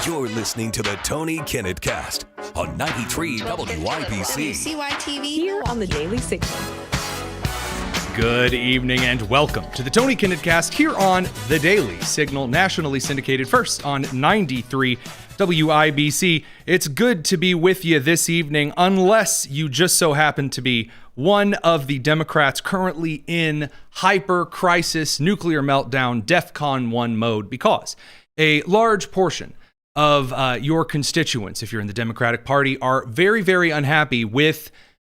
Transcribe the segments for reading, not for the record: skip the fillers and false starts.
You're listening to the Tony Kinnett Cast on 93 WYBC. WCYTV Here on the Daily Signal. Good evening and welcome to the Tony Kinnett Cast here on the Daily Signal, nationally syndicated first on 93 WIBC. It's good to be with you this evening, unless you just so happen to be one of the Democrats currently in hyper-crisis, nuclear meltdown, DEFCON 1 mode, because a large portion of your constituents, if you're in the Democratic Party, are very, very unhappy with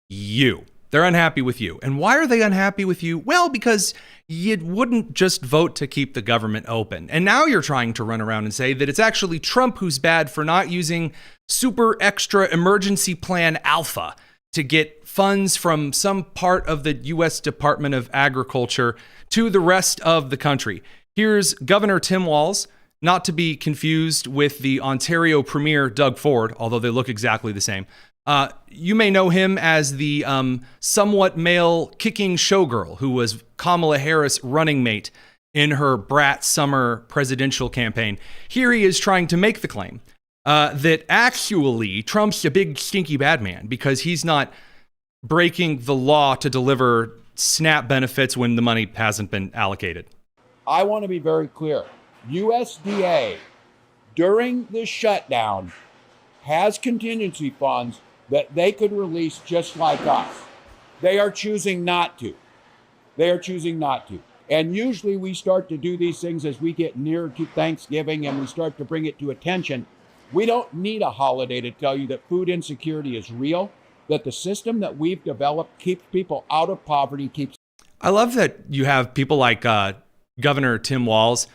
you. They're unhappy with you. And why are they unhappy with you? Well, because you wouldn't just vote to keep the government open. And now you're trying to run around and say that it's actually Trump who's bad for not using super extra emergency plan alpha to get funds from some part of the U.S. Department of Agriculture to the rest of the country. Here's Governor Tim Walz, not to be confused with the Ontario Premier Doug Ford, although they look exactly the same. You may know him as the somewhat male kicking showgirl who was Kamala Harris' running mate in her brat summer presidential campaign. Here he is trying to make the claim that actually Trump's a big stinky bad man because he's not breaking the law to deliver SNAP benefits when the money hasn't been allocated. I want to be very clear. USDA, during the shutdown, has contingency funds that they could release just like us. They are choosing not to. And usually we start to do these things as we get nearer to Thanksgiving and we start to bring it to attention. We don't need a holiday to tell you that food insecurity is real, that the system that we've developed keeps people out of poverty, I love that you have people like Governor Tim Walz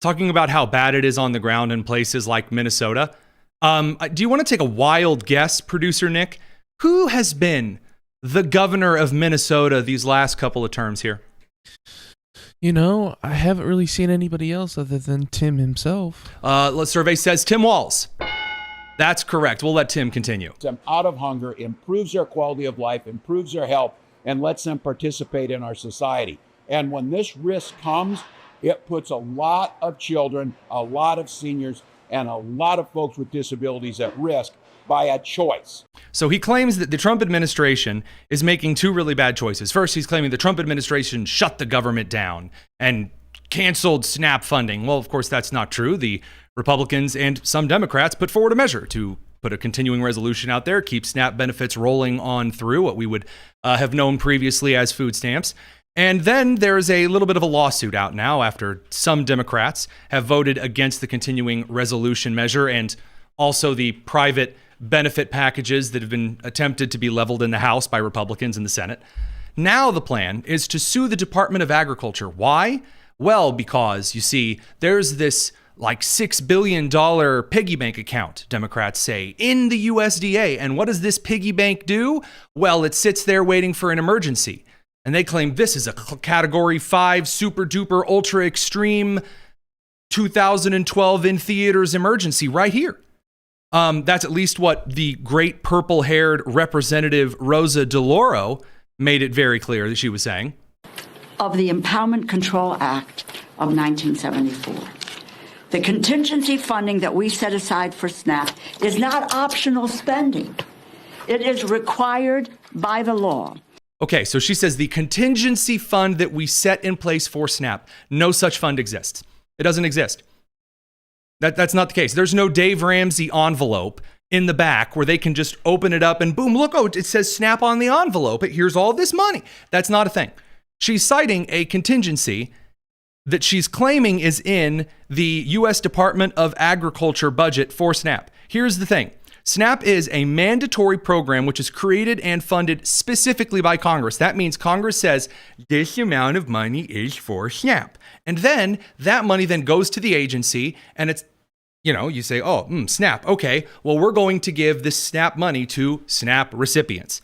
talking about how bad it is on the ground in places like Minnesota. Do you want to take a wild guess, producer Nick? Who has been the governor of Minnesota these last couple of terms here? You know, I haven't really seen anybody else other than Tim himself. The survey says Tim Walz. That's correct. We'll let Tim continue. them out of hunger, improves their quality of life, improves their health, and lets them participate in our society. And when this risk comes, it puts a lot of children, a lot of seniors, and a lot of folks with disabilities at risk by a choice. So he claims that the Trump administration is making two really bad choices. First, he's claiming the Trump administration shut the government down and canceled SNAP funding. Well, of course, that's not true. The Republicans and some Democrats put forward a measure to put a continuing resolution out there, keep SNAP benefits rolling on through what we would have known previously as food stamps. And then there's a little bit of a lawsuit out now after some Democrats have voted against the continuing resolution measure and also the private benefit packages that have been attempted to be leveled in the House by Republicans in the Senate. Now the plan is to sue the Department of Agriculture. Why? Well, because, you see, there's this like $6 billion piggy bank account, Democrats say, in the USDA. And what does this piggy bank do? Well, it sits there waiting for an emergency. And they claim this is a Category 5 super duper ultra extreme 2012 in theaters emergency right here. That's at least what the great purple-haired Representative Rosa DeLauro made it very clear that she was saying. Of the Empowerment Control Act of 1974. The contingency funding that we set aside for SNAP is not optional spending. It is required by the law. Okay, so she says the contingency fund that we set in place for SNAP, no such fund exists. It doesn't exist. That's not the case. There's no Dave Ramsey envelope in the back where they can just open it up and boom, look, oh, it says SNAP on the envelope. Here's all this money. That's not a thing. She's citing a contingency that she's claiming is in the U.S. Department of Agriculture budget for SNAP. Here's the thing. SNAP is a mandatory program which is created and funded specifically by Congress. That means Congress says this amount of money is for SNAP. And then that money then goes to the agency and it's, you say, SNAP. Okay, well, we're going to give this SNAP money to SNAP recipients.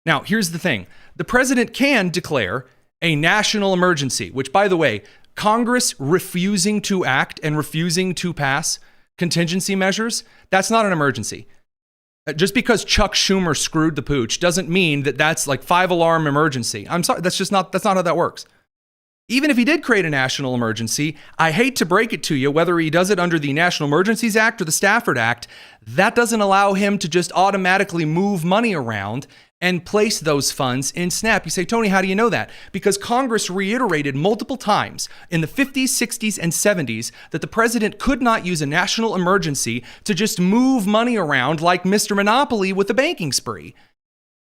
Now, here's the thing. The president can declare a national emergency, which, by the way, Congress refusing to act and refusing to pass contingency measures, that's not an emergency. Just because Chuck Schumer screwed the pooch doesn't mean that that's like 5-alarm emergency. I'm sorry, that's not how that works. Even if he did create a national emergency, I hate to break it to you, whether he does it under the National Emergencies Act or the Stafford Act, that doesn't allow him to just automatically move money around and place those funds in SNAP. You say, Tony, how do you know that? Because Congress reiterated multiple times in the 50s, 60s, and 70s that the president could not use a national emergency to just move money around like Mr. Monopoly with a banking spree.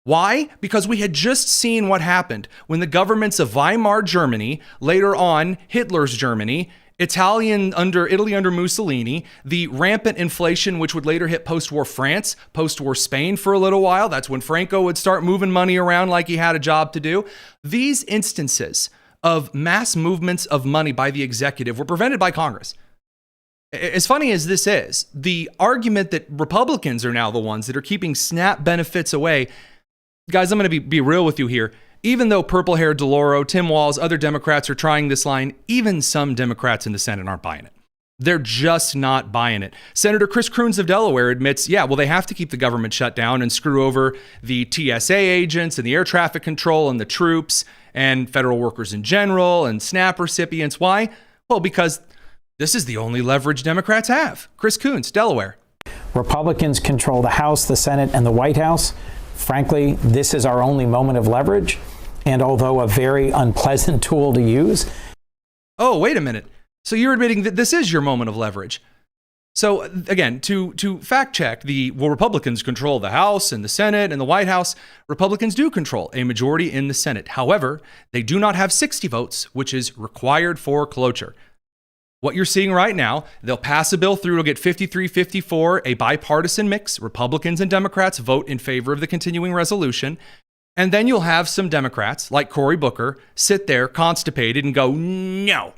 Why? Because we had just seen what happened when the governments of Weimar Germany, later on Hitler's Germany, Italy under Mussolini, the rampant inflation which would later hit post-war France, post-war Spain for a little while. That's when Franco would start moving money around like he had a job to do. These instances of mass movements of money by the executive were prevented by Congress. As funny as this is, the argument that Republicans are now the ones that are keeping SNAP benefits away. Guys, I'm going to be real with you here. Even though purple-haired DeLauro, Tim Walz, other Democrats are trying this line, even some Democrats in the Senate aren't buying it. They're just not buying it. Senator Chris Coons of Delaware admits, yeah, well, they have to keep the government shut down and screw over the TSA agents and the air traffic control and the troops and federal workers in general and SNAP recipients. Why? Well, because this is the only leverage Democrats have. Chris Coons, Delaware. Republicans control the House, the Senate, and the White House. Frankly, this is our only moment of leverage. And although a very unpleasant tool to use. Oh, wait a minute. So you're admitting that this is your moment of leverage. So again, to fact check, Republicans control the House and the Senate and the White House. Republicans do control a majority in the Senate. However, they do not have 60 votes, which is required for cloture. What you're seeing right now, they'll pass a bill through, it'll get 53-54, a bipartisan mix. Republicans and Democrats vote in favor of the continuing resolution. And then you'll have some Democrats, like Cory Booker, sit there constipated and go, no.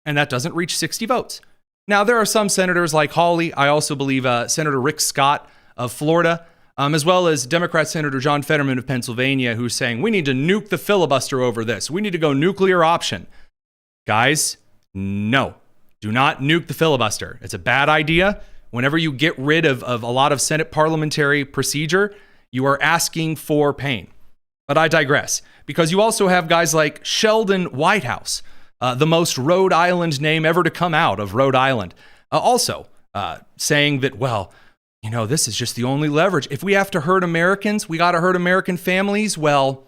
And that doesn't reach 60 votes. Now, there are some senators like Hawley. I also believe Senator Rick Scott of Florida, as well as Democrat Senator John Fetterman of Pennsylvania, who's saying, we need to nuke the filibuster over this. We need to go nuclear option. Guys, no. Do not nuke the filibuster. It's a bad idea. Whenever you get rid of a lot of Senate parliamentary procedure, you are asking for pain. But I digress, because you also have guys like Sheldon Whitehouse, the most Rhode Island name ever to come out of Rhode Island, also saying that, well, you know, this is just the only leverage. If we have to hurt Americans, we got to hurt American families. Well,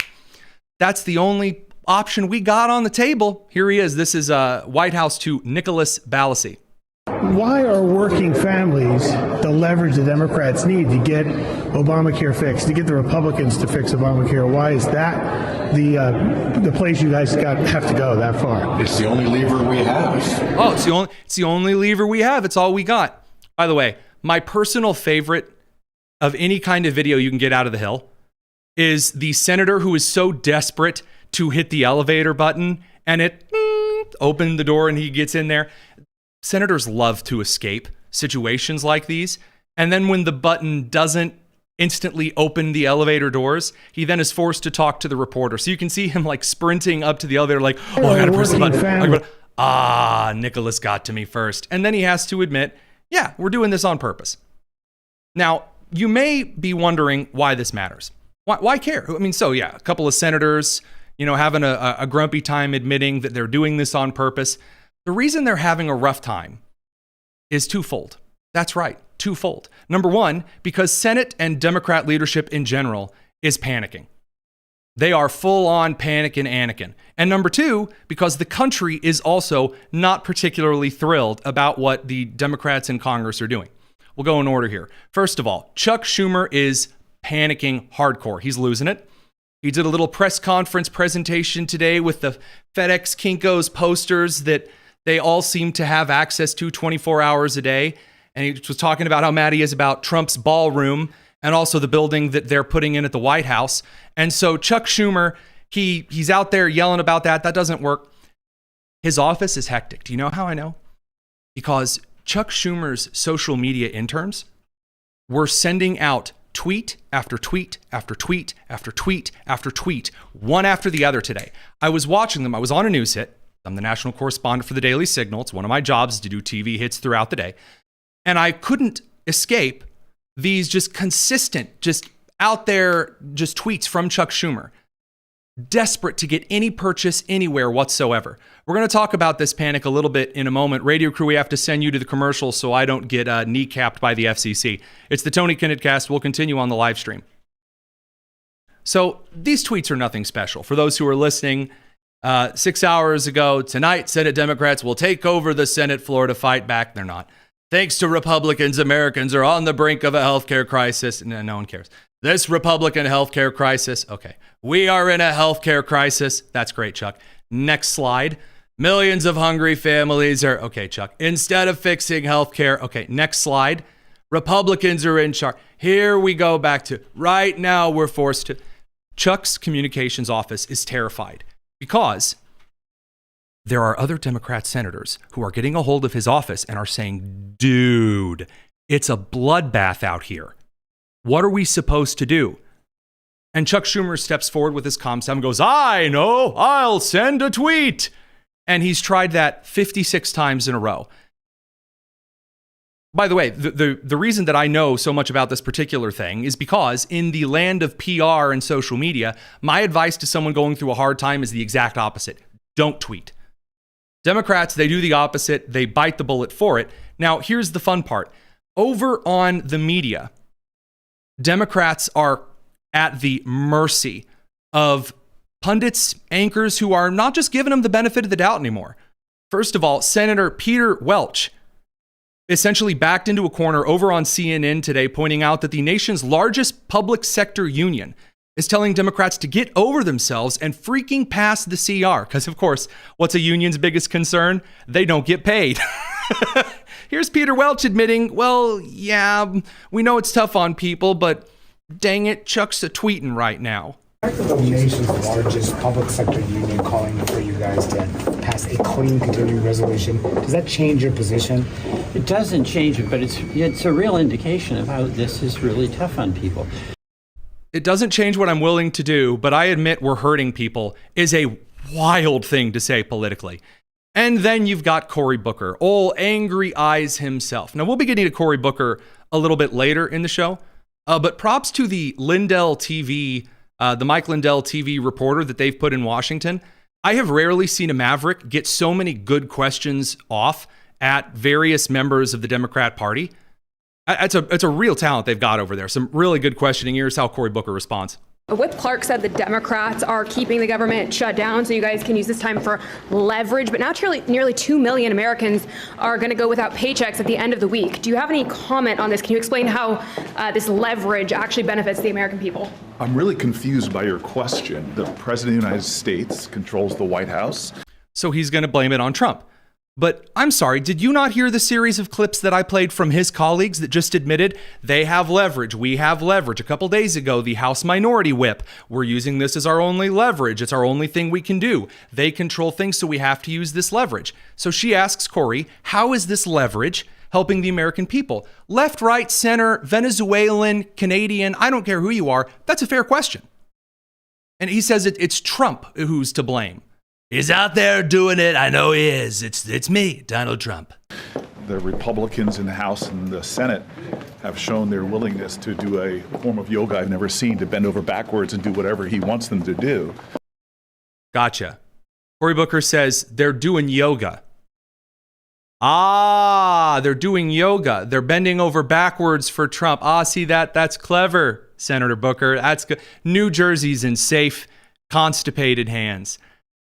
that's the only option we got on the table. Here he is. This is White House to Nicholas Balassi. Why are working families the leverage the Democrats need to get Obamacare fixed, to get the Republicans to fix Obamacare? Why is that the place you guys have to go that far? It's the only lever we have. Oh, it's the only lever we have. It's all we got. By the way, my personal favorite of any kind of video you can get out of the Hill is the senator who is so desperate to hit the elevator button and it opened the door and he gets in there. Senators love to escape situations like these. And then when the button doesn't instantly open the elevator doors, he then is forced to talk to the reporter. So you can see him like sprinting up to the elevator like, oh, I got to press the button. Nicholas got to me first. And then he has to admit, yeah, we're doing this on purpose. Now, you may be wondering why this matters. Why care? I mean, so yeah, a couple of senators, you know, having a grumpy time admitting that they're doing this on purpose. The reason they're having a rough time is twofold. That's right, twofold. Number one, because Senate and Democrat leadership in general is panicking. They are full on panicking Anakin. And number two, because the country is also not particularly thrilled about what the Democrats in Congress are doing. We'll go in order here. First of all, Chuck Schumer is panicking hardcore. He's losing it. He did a little press conference presentation today with the FedEx Kinko's posters that they all seem to have access to 24 hours a day. And he was talking about how mad he is about Trump's ballroom and also the building that they're putting in at the White House. And so Chuck Schumer, he's out there yelling about that. That doesn't work. His office is hectic. Do you know how I know? Because Chuck Schumer's social media interns were sending out tweet after tweet after tweet after tweet after tweet, one after the other today. I was watching them. I was on a news hit. I'm the national correspondent for the Daily Signal. It's one of my jobs to do TV hits throughout the day. And I couldn't escape these just consistent, just out there, just tweets from Chuck Schumer. desperate to get any purchase anywhere whatsoever. We're going to talk about this panic a little bit in a moment. Radio crew, we have to send you to the commercial so I don't get kneecapped by the FCC. It's the Tony Kinnett Cast. We'll continue on the live stream. So these tweets are nothing special. For those who are listening, 6 hours ago, tonight, Senate Democrats will take over the Senate floor to fight back. They're not. Thanks to Republicans, Americans are on the brink of a healthcare crisis. No one cares. This Republican healthcare crisis. Okay. We are in a healthcare crisis. That's great, Chuck. Next slide. Millions of hungry families are... Okay, Chuck. Instead of fixing healthcare... Okay, next slide. Republicans are in charge. Here we go back to... Right now, we're forced to... Chuck's communications office is terrified because there are other Democrat senators who are getting a hold of his office and are saying, dude, it's a bloodbath out here. What are we supposed to do? And Chuck Schumer steps forward with his COM7 and goes, I know, I'll send a tweet. And he's tried that 56 times in a row. By the way, the reason that I know so much about this particular thing is because in the land of PR and social media, my advice to someone going through a hard time is the exact opposite. Don't tweet. Democrats, they do the opposite. They bite the bullet for it. Now, here's the fun part. Over on the media, Democrats are at the mercy of pundits, anchors who are not just giving them the benefit of the doubt anymore. First of all, Senator Peter Welch essentially backed into a corner over on CNN today, pointing out that the nation's largest public sector union is telling Democrats to get over themselves and freaking pass the CR. Because, of course, what's a union's biggest concern? They don't get paid. Here's Peter Welch admitting, well, yeah, we know it's tough on people, but dang it, Chuck's a tweeting right now. The nation's largest public sector union calling for you guys to pass a clean continuing resolution. Does that change your position? It doesn't change it, but it's a real indication of how this is really tough on people. It doesn't change what I'm willing to do, but I admit we're hurting people is a wild thing to say politically. And then you've got Cory Booker, all angry eyes himself. Now, we'll be getting to Cory Booker a little bit later in the show, but props to the Lindell TV, the Mike Lindell TV reporter that they've put in Washington. I have rarely seen a Maverick get so many good questions off at various members of the Democrat Party. It's a real talent they've got over there. Some really good questioning. Here's how Cory Booker responds. Whip Clark said the Democrats are keeping the government shut down so you guys can use this time for leverage. But now nearly 2 million Americans are going to go without paychecks at the end of the week. Do you have any comment on this? Can you explain how this leverage actually benefits the American people? I'm really confused by your question. The President of the United States controls the White House. So he's going to blame it on Trump. But I'm sorry, did you not hear the series of clips that I played from his colleagues that just admitted they have leverage, we have leverage? A couple days ago, the House Minority Whip, we're using this as our only leverage. It's our only thing we can do. They control things, so we have to use this leverage. So she asks Cory, how is this leverage helping the American people? Left, right, center, Venezuelan, Canadian, I don't care who you are. That's a fair question. And he says it's Trump who's to blame. He's out there doing it. I know he is. It's me, Donald Trump. The Republicans in the House and the Senate have shown their willingness to do a form of yoga I've never seen, to bend over backwards and do whatever he wants them to do. Gotcha. Cory Booker says they're doing yoga. They're doing yoga. They're bending over backwards for Trump. See that? That's clever, Senator Booker. That's good. New Jersey's in safe, constipated hands.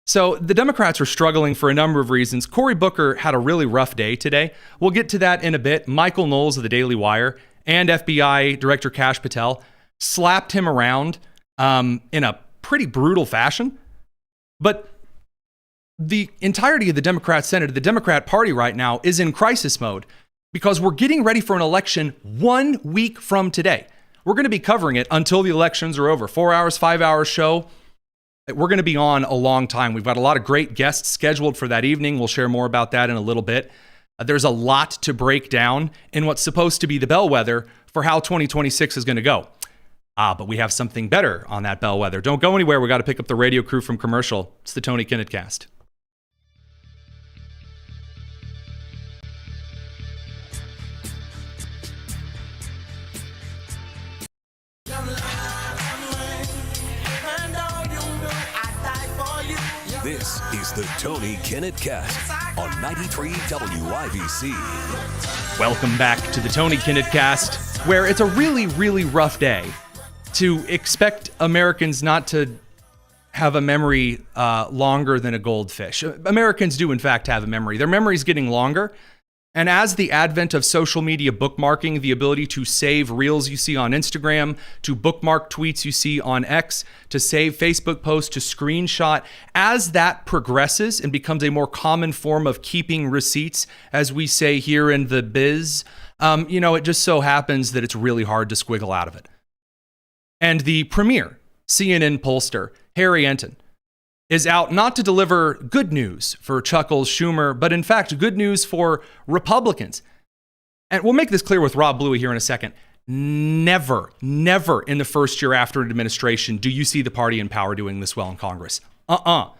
So the Democrats are struggling for a number of reasons. Cory Booker had a really rough day today. We'll get to that in a bit. Michael Knowles of the Daily Wire and FBI Director Kash Patel slapped him around in a pretty brutal fashion. But the entirety of the Democrat Senate, the Democrat Party right now, is in crisis mode because we're getting ready for an election 1 week from today. We're going to be covering it until the elections are over. 4 hours, 5 hours show. We're going to be on a long time. We've got a lot of great guests scheduled for that evening. We'll share more about that in a little bit. There's a lot to break down in what's supposed to be the bellwether for how 2026 is going to go. But we have something better on that bellwether. Don't go anywhere. We got to pick up the radio crew from commercial. It's the Tony Kinnett Cast. is the Tony Kinnett Cast on 93 WIBC. Welcome back to the Tony Kinnett Cast, where it's a really, really rough day to expect Americans not to have a memory longer than a goldfish. Americans do, in fact, have a memory. Their memory's getting longer. And as the advent of social media bookmarking, the ability to save reels you see on Instagram, to bookmark tweets you see on X, to save Facebook posts, to screenshot, as that progresses and becomes a more common form of keeping receipts, as we say here in the biz, it just so happens that it's really hard to squiggle out of it. And the premier CNN pollster, Harry Enton, is out not to deliver good news for Chuckles Schumer, but in fact, good news for Republicans. And we'll make this clear with Rob Bluey here in a second. Never in the first year after an administration do you see the party in power doing this well in Congress. Not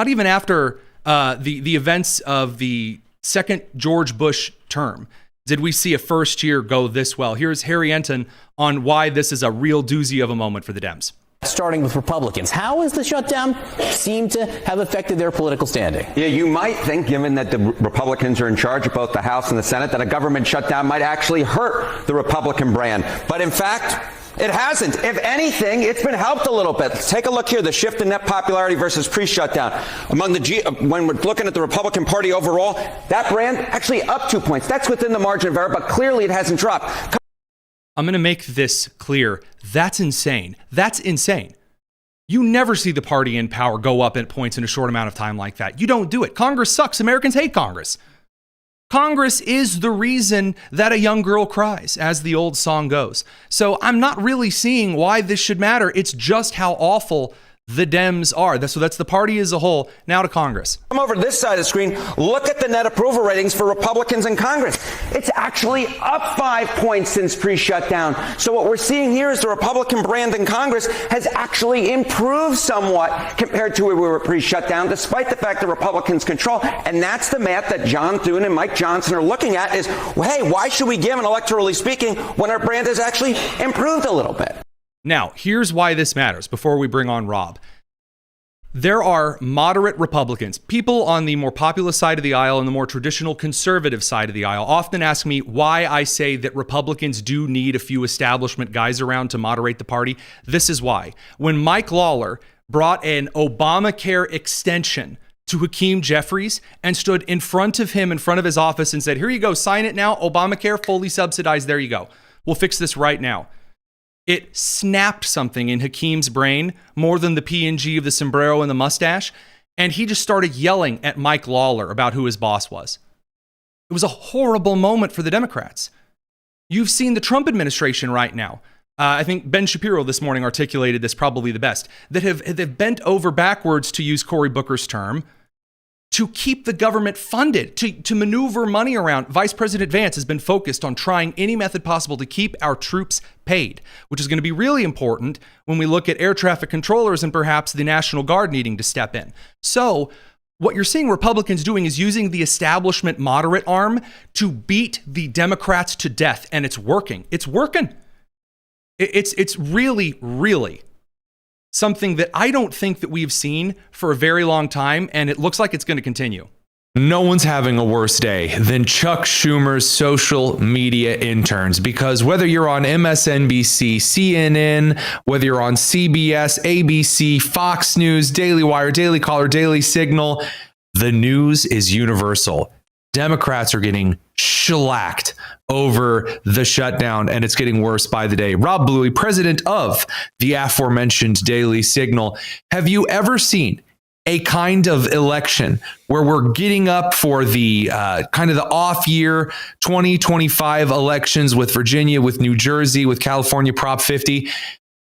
even after the events of the second George Bush term did we see a first year go this well. Here's Harry Enton on why this is a real doozy of a moment for the Dems. Starting with Republicans, how has the shutdown seemed to have affected their political standing? Yeah, you might think, given that the Republicans are in charge of both the House and the Senate, that a government shutdown might actually hurt the Republican brand. But in fact, it hasn't. If anything, it's been helped a little bit. Take a look here, the shift in net popularity versus pre-shutdown. When we're looking at the Republican Party overall, that brand actually up 2 points. That's within the margin of error, but clearly it hasn't dropped. I'm going to make this clear. That's insane. That's insane. You never see the party in power go up at points in a short amount of time like that. You don't do it. Congress sucks. Americans hate Congress. Congress is the reason that a young girl cries, as the old song goes. So I'm not really seeing why this should matter. It's just how awful the Dems are. So that's the party as a whole. Now to Congress. Come over to this side of the screen. Look at the net approval ratings for Republicans in Congress. It's actually up 5 points since pre-shutdown. So what we're seeing here is the Republican brand in Congress has actually improved somewhat compared to where we were pre-shutdown, despite the fact that Republicans control. And that's the math that John Thune and Mike Johnson are looking at is, well, hey, why should we give, and electorally speaking, when our brand has actually improved a little bit? Now, here's why this matters before we bring on Rob. There are moderate Republicans, people on the more populist side of the aisle and the more traditional conservative side of the aisle, often ask me why I say that Republicans do need a few establishment guys around to moderate the party. This is why. When Mike Lawler brought an Obamacare extension to Hakeem Jeffries and stood in front of him, in front of his office, and said, here you go, sign it now, Obamacare, fully subsidized, there you go. We'll fix this right now. It snapped something in Hakeem's brain more than the P&G of the sombrero and the mustache, and he just started yelling at Mike Lawler about who his boss was. It was a horrible moment for the Democrats. You've seen the Trump administration right now. I think Ben Shapiro this morning articulated this probably the best, that have bent over backwards, to use Cory Booker's term, to keep the government funded, to maneuver money around. Vice President Vance has been focused on trying any method possible to keep our troops paid, which is going to be really important when we look at air traffic controllers and perhaps the National Guard needing to step in. So what you're seeing Republicans doing is using the establishment moderate arm to beat the Democrats to death, and it's working. It's working. It's really, really something that I don't think that we've seen for a very long time, and it looks like it's going to continue. No one's having a worse day than Chuck Schumer's social media interns, because whether you're on MSNBC, CNN, whether you're on CBS, ABC, Fox News, Daily Wire, Daily Caller, Daily Signal, the news is universal. Democrats are getting shellacked over the shutdown, and it's getting worse by the day. Rob Bluey, president of the aforementioned Daily Signal. Have you ever seen a kind of election where we're getting up for the kind of the off year 2025 elections with Virginia, with New Jersey, with California Prop 50,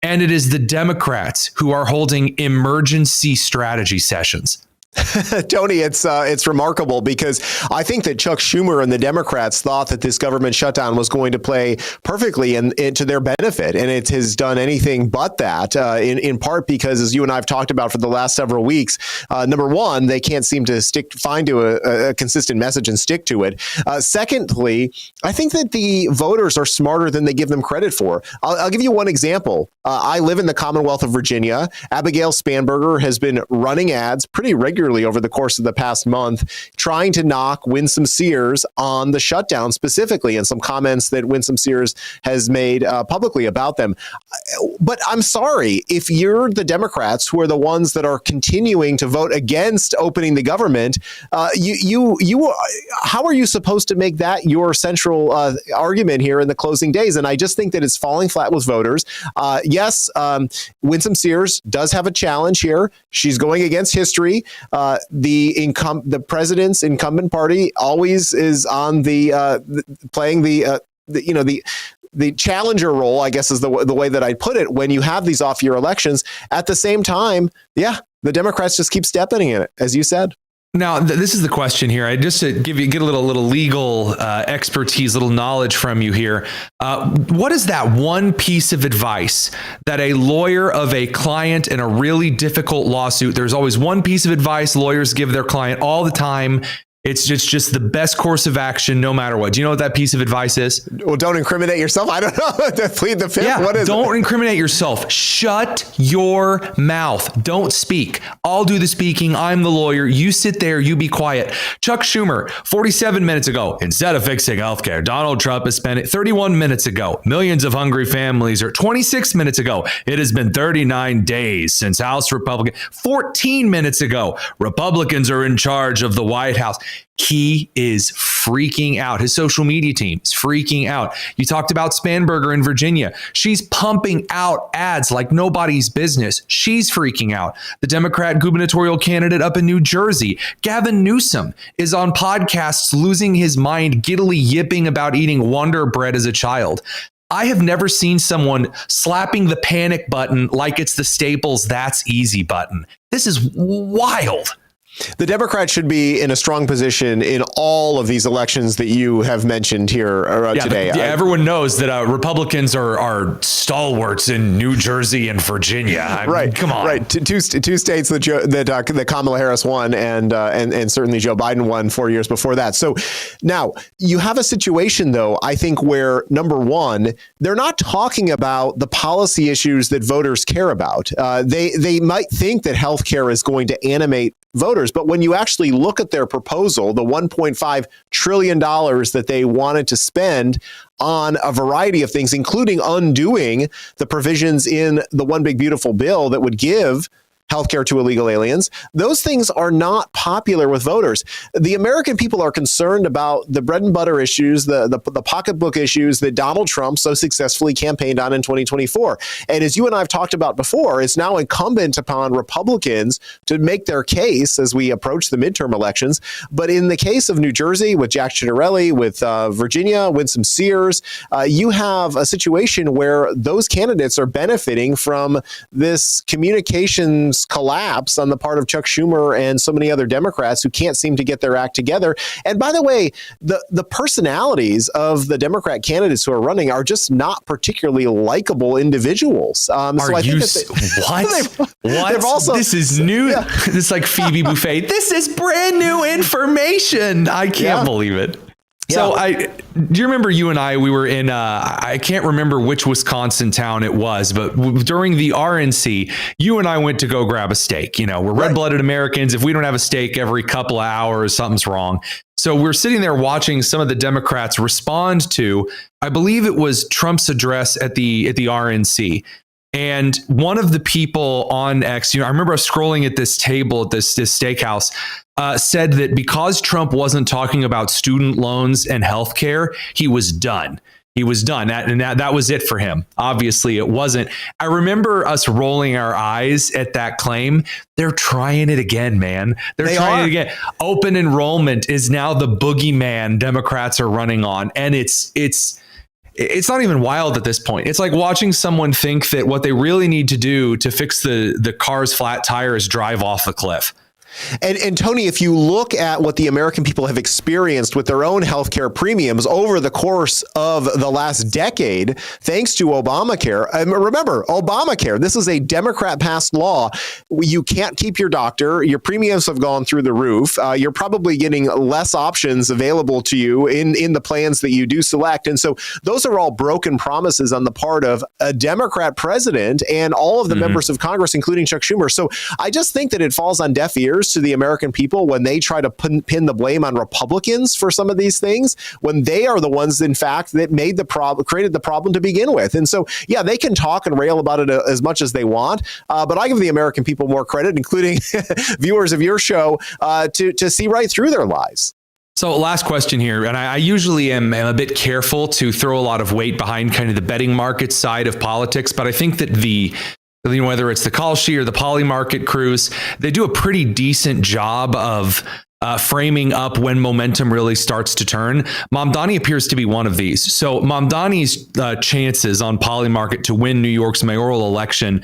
and it is the Democrats who are holding emergency strategy sessions? Tony, it's remarkable, because I think that Chuck Schumer and the Democrats thought that this government shutdown was going to play perfectly into their benefit, and it has done anything but that, in part because, as you and I have talked about for the last several weeks, number one, they can't seem to find a consistent message and stick to it. Secondly, I think that the voters are smarter than they give them credit for. I'll give you one example. I live in the Commonwealth of Virginia. Abigail Spanberger has been running ads pretty regularly regularly over the course of the past month, trying to knock Winsome Sears on the shutdown specifically, and some comments that Winsome Sears has made publicly about them. But I'm sorry, if you're the Democrats who are the ones that are continuing to vote against opening the government, how are you supposed to make that your central argument here in the closing days? And I just think that it's falling flat with voters. Yes, Winsome Sears does have a challenge here. She's going against history. The president's incumbent party always is on playing the challenger role, I guess is the way that I'd put it, when you have these off-year elections. At the same time, the Democrats just keep stepping in it, as you said. Now, this is the question here. Just to get a little legal expertise, little knowledge from you here. What is that one piece of advice that a lawyer of a client in a really difficult lawsuit, there's always one piece of advice lawyers give their client all the time. It's just the best course of action, no matter what. Do you know what that piece of advice is? Well, don't incriminate yourself. I don't know. Plead the fifth. Yeah, what is don't it? incriminate yourself. Shut your mouth. Don't speak. I'll do the speaking. I'm the lawyer. You sit there. You be quiet. Chuck Schumer, 47 minutes ago, instead of fixing healthcare, Donald Trump has spent it 31 minutes ago. Millions of hungry families are 26 minutes ago. It has been 39 days since House Republicans. 14 minutes ago, Republicans are in charge of the White House. He is freaking out. His social media team is freaking out. You talked about Spanberger in Virginia. She's pumping out ads like nobody's business. She's freaking out. The Democrat gubernatorial candidate up in New Jersey, Gavin Newsom, is on podcasts losing his mind, giddily yipping about eating Wonder Bread as a child. I have never seen someone slapping the panic button like it's the Staples That's Easy button. This is wild. The Democrats should be in a strong position in all of these elections that you have mentioned here today. Everyone knows that Republicans are stalwarts in New Jersey and Virginia. Right. Come on. Right. Two states that Kamala Harris won and certainly Joe Biden won 4 years before that. So now you have a situation, though, I think, where, number one, they're not talking about the policy issues that voters care about. They might think that healthcare is going to animate voters. But when you actually look at their proposal, the $1.5 trillion that they wanted to spend on a variety of things, including undoing the provisions in the One Big Beautiful Bill that would give healthcare to illegal aliens, those things are not popular with voters. The American people are concerned about the bread and butter issues, the pocketbook issues that Donald Trump so successfully campaigned on in 2024. And as you and I have talked about before, it's now incumbent upon Republicans to make their case as we approach the midterm elections. But in the case of New Jersey, with Jack Ciattarelli, with Virginia, Winsome Sears, you have a situation where those candidates are benefiting from this communications collapse on the part of Chuck Schumer and so many other Democrats who can't seem to get their act together. And by the way, the personalities of the Democrat candidates who are running are just not particularly likable individuals. What? This is new. Yeah. This is like Phoebe Buffet. This is brand new information. I can't believe it. So do you remember you and we were in, I can't remember which Wisconsin town it was, but during the RNC, you and I went to go grab a steak. You know, we're red-blooded Americans. If we don't have a steak every couple of hours, something's wrong. So we're sitting there watching some of the Democrats respond to, I believe it was Trump's address at the RNC. And one of the people on X, I remember I was scrolling at this table at this steakhouse, said that because Trump wasn't talking about student loans and healthcare, he was done. He was done. That was it for him. Obviously, it wasn't. I remember us rolling our eyes at that claim. They're trying it again, man. They're trying it again. Open enrollment is now the boogeyman Democrats are running on. And it's not even wild at this point. It's like watching someone think that what they really need to do to fix the car's flat tire is drive off a cliff. And Tony, if you look at what the American people have experienced with their own healthcare premiums over the course of the last decade, thanks to Obamacare, remember, Obamacare, this is a Democrat-passed law. You can't keep your doctor. Your premiums have gone through the roof. You're probably getting less options available to you in the plans that you do select. And so those are all broken promises on the part of a Democrat president and all of the members of Congress, including Chuck Schumer. So I just think that it falls on deaf ears. appears to the American people when they try to pin the blame on Republicans for some of these things, when they are the ones, in fact, that made the problem, created the problem to begin with. And so, yeah, they can talk and rail about it as much as they want, but I give the American people more credit, including viewers of your show, to see right through their lies. So last question here, and I usually am a bit careful to throw a lot of weight behind kind of the betting market side of politics, but I think that whether it's the Kalshi or the Poly Market crews, they do a pretty decent job of framing up when momentum really starts to turn. Mamdani appears to be one of these. So Mamdani's chances on Poly Market to win New York's mayoral election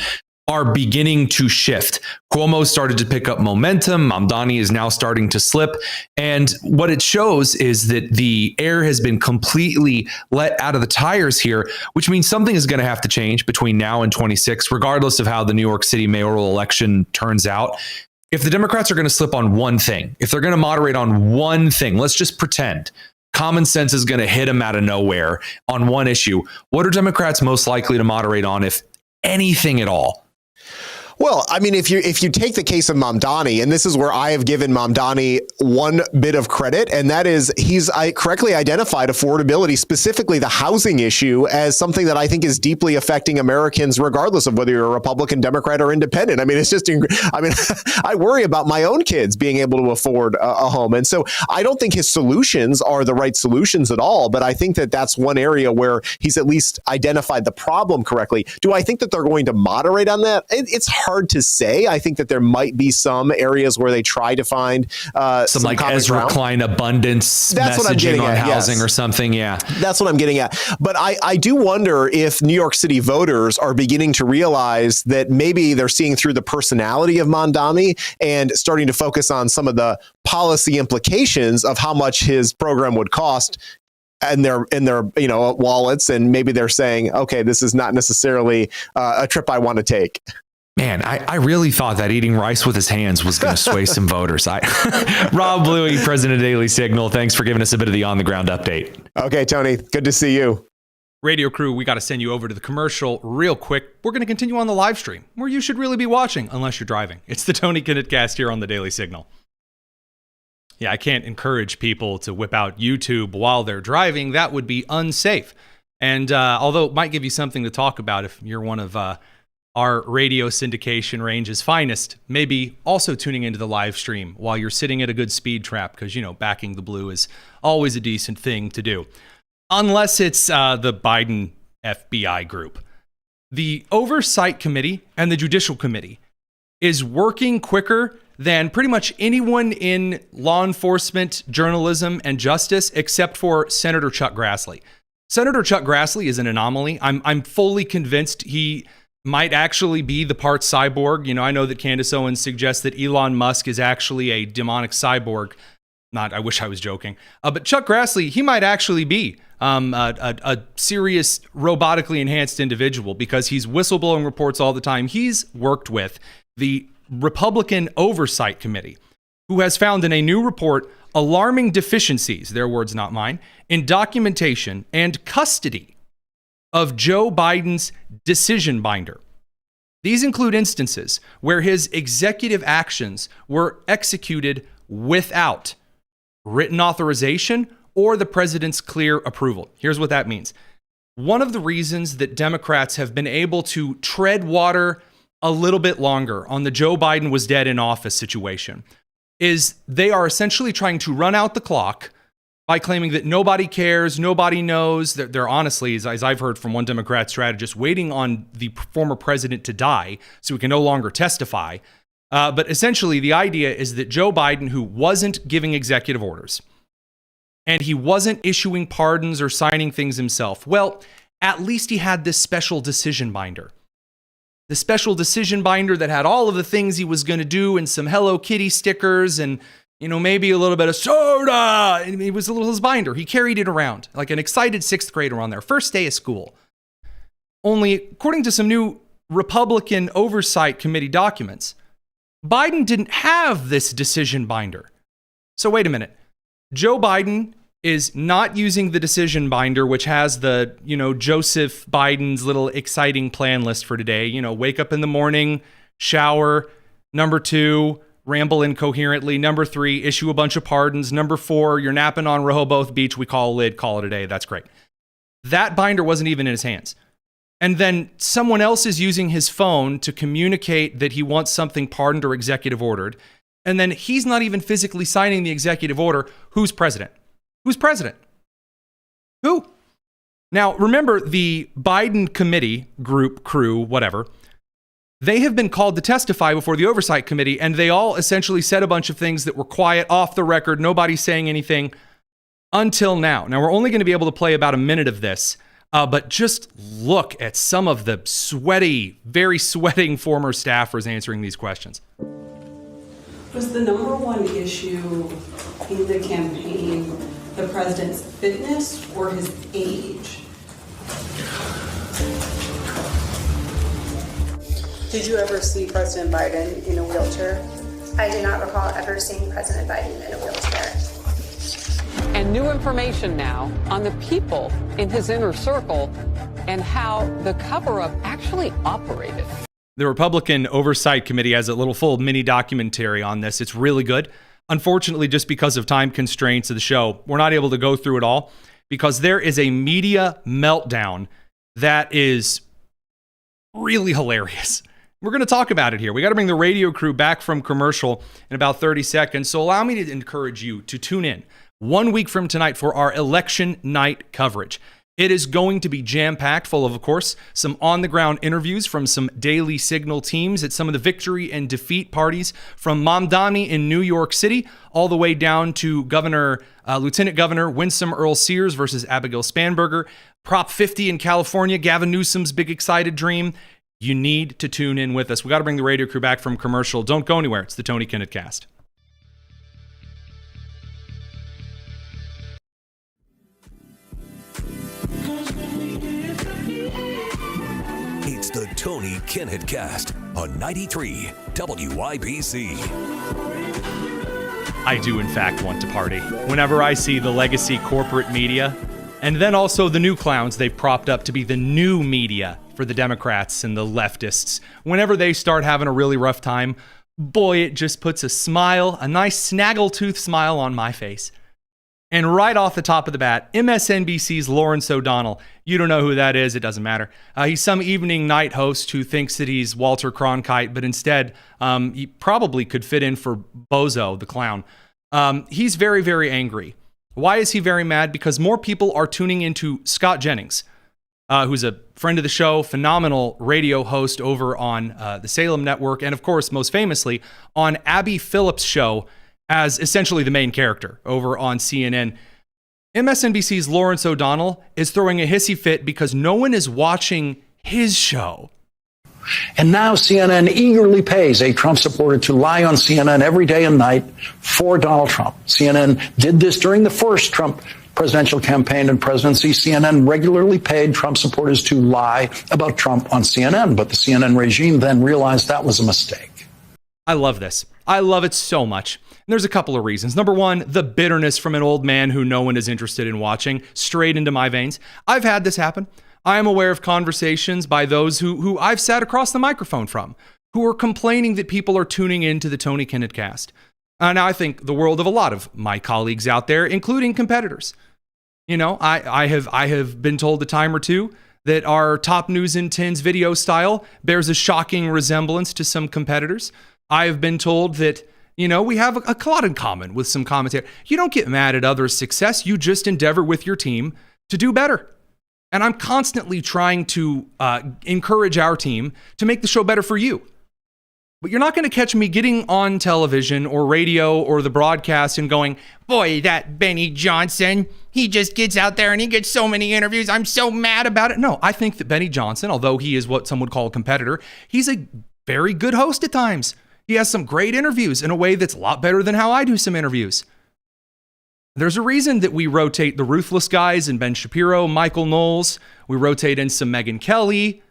are beginning to shift. Cuomo started to pick up momentum. Mamdani is now starting to slip. And what it shows is that the air has been completely let out of the tires here, which means something is going to have to change between now and 26, regardless of how the New York City mayoral election turns out. If the Democrats are going to slip on one thing, if they're going to moderate on one thing, let's just pretend common sense is going to hit them out of nowhere on one issue. What are Democrats most likely to moderate on, if anything at all? Well, I mean, if you take the case of Mamdani, and this is where I have given Mamdani one bit of credit, and that is he's correctly identified affordability, specifically the housing issue, as something that I think is deeply affecting Americans, regardless of whether you're a Republican, Democrat, or independent. I mean, it's just, I mean, I worry about my own kids being able to afford a home. And so I don't think his solutions are the right solutions at all, but I think that that's one area where he's at least identified the problem correctly. Do I think that they're going to moderate on that? It's hard to say. I think that there might be some areas where they try to find some like Ezra ground. Klein abundance messaging on housing or something. Yeah, that's what I'm getting at. But I do wonder if New York City voters are beginning to realize that maybe they're seeing through the personality of Mamdani and starting to focus on some of the policy implications of how much his program would cost in their wallets, and maybe they're saying, okay, this is not necessarily a trip I want to take. Man, I really thought that eating rice with his hands was going to sway some voters. Rob Bluey, President of Daily Signal, thanks for giving us a bit of the on-the-ground update. Okay, Tony, good to see you. Radio crew, we got to send you over to the commercial real quick. We're going to continue on the live stream, where you should really be watching, unless you're driving. It's the Tony Kinnett Cast here on the Daily Signal. Yeah, I can't encourage people to whip out YouTube while they're driving. That would be unsafe. And although it might give you something to talk about if you're one of our radio syndication range's finest, maybe also tuning into the live stream while you're sitting at a good speed trap, because, backing the blue is always a decent thing to do. Unless it's the Biden FBI group. The Oversight Committee and the Judicial Committee is working quicker than pretty much anyone in law enforcement, journalism, and justice, except for Senator Chuck Grassley. Senator Chuck Grassley is an anomaly. I'm fully convinced he might actually be the part cyborg. I know that Candace Owens suggests that Elon Musk is actually a demonic cyborg. I wish I was joking. But Chuck Grassley, he might actually be a serious robotically enhanced individual, because he's whistleblowing reports all the time. He's worked with the Republican Oversight Committee, who has found in a new report alarming deficiencies, their words, not mine, in documentation and custody of Joe Biden's decision binder. These include instances where his executive actions were executed without written authorization or the president's clear approval. Here's what that means. One of the reasons that Democrats have been able to tread water a little bit longer on the Joe Biden was dead in office situation is they are essentially trying to run out the clock by claiming that nobody cares, nobody knows. They're honestly, as I've heard from one Democrat strategist, waiting on the former president to die so he can no longer testify. But essentially, the idea is that Joe Biden, who wasn't giving executive orders, and he wasn't issuing pardons or signing things himself, well, at least he had this special decision binder. The special decision binder that had all of the things he was going to do and some Hello Kitty stickers and maybe a little bit of soda. And it was his binder. He carried it around like an excited sixth grader on their first day of school. Only, according to some new Republican Oversight Committee documents, Biden didn't have this decision binder. So wait a minute. Joe Biden is not using the decision binder, which has the, Joseph Biden's little exciting plan list for today. Wake up in the morning, shower, number 2, ramble incoherently. Number 3, issue a bunch of pardons. Number 4, you're napping on Rehoboth Beach. We call a lid, call it a day. That's great. That binder wasn't even in his hands. And then someone else is using his phone to communicate that he wants something pardoned or executive ordered. And then he's not even physically signing the executive order. Who's president? Who's president? Who? Now, remember the Biden committee, group, crew, whatever. They have been called to testify before the Oversight Committee, and they all essentially said a bunch of things that were quiet, off the record, nobody saying anything until now. Now, we're only going to be able to play about a minute of this, but just look at some of the sweaty, very sweating former staffers answering these questions. Was the number one issue in the campaign the president's fitness or his age? Did you ever see President Biden in a wheelchair? I do not recall ever seeing President Biden in a wheelchair. And new information now on the people in his inner circle and how the cover-up actually operated. The Republican Oversight Committee has a little full mini documentary on this. It's really good. Unfortunately, just because of time constraints of the show, we're not able to go through it all because there is a media meltdown that is really hilarious. We're going to talk about it here. We got to bring the radio crew back from commercial in about 30 seconds. So allow me to encourage you to tune in 1 week from tonight for our election night coverage. It is going to be jam-packed, full of course, some on-the-ground interviews from some Daily Signal teams at some of the victory and defeat parties from Mamdani in New York City, all the way down to Lieutenant Governor Winsome Earl Sears versus Abigail Spanberger, Prop 50 in California, Gavin Newsom's big excited dream. You need to tune in with us. We got to bring the radio crew back from commercial. Don't go anywhere. It's the Tony Kinnett Cast. It's the Tony Kinnett Cast on 93 WIBC. I do, in fact, want to party. Whenever I see the legacy corporate media, and then also the new clowns they've propped up to be the new media for the Democrats and the leftists, whenever they start having a really rough time, boy, it just puts a smile, a nice snaggletooth smile on my face. And right off the top of the bat, MSNBC's Lawrence O'Donnell. You don't know who that is. It doesn't matter. He's some evening night host who thinks that he's Walter Cronkite, but instead he probably could fit in for Bozo, the clown. He's very, very angry. Why is he very mad? Because more people are tuning into Scott Jennings, who's a friend of the show, phenomenal radio host over on the Salem Network, and of course, most famously, on Abby Phillips' show as essentially the main character over on CNN. MSNBC's Lawrence O'Donnell is throwing a hissy fit because no one is watching his show. And now CNN eagerly pays a Trump supporter to lie on CNN every day and night for Donald Trump. CNN did this during the first Trump presidential campaign and presidency. CNN regularly paid Trump supporters to lie about Trump on CNN, but the CNN regime then realized that was a mistake. I love this. I love it so much. And there's a couple of reasons. Number one, the bitterness from an old man who no one is interested in watching, straight into my veins. I've had this happen. I am aware of conversations by those who I've sat across the microphone from, who are complaining that people are tuning into the Tony Kinnett Cast. Now, I think the world of a lot of my colleagues out there, including competitors. You know, I have been told a time or two that our Top News in 10's video style bears a shocking resemblance to some competitors. I have been told that, you know, we have a lot in common with some commentators. You don't get mad at others' success. You just endeavor with your team to do better. And I'm constantly trying to encourage our team to make the show better for you. But you're not going to catch me getting on television or radio or the broadcast and going, boy, that Benny Johnson, he just gets out there and he gets so many interviews. I'm so mad about it. No, I think that Benny Johnson, although he is what some would call a competitor, he's a very good host at times. He has some great interviews in a way that's a lot better than how I do some interviews. There's a reason that we rotate the Ruthless guys and Ben Shapiro, Michael Knowles. We rotate in some Megyn Kelly.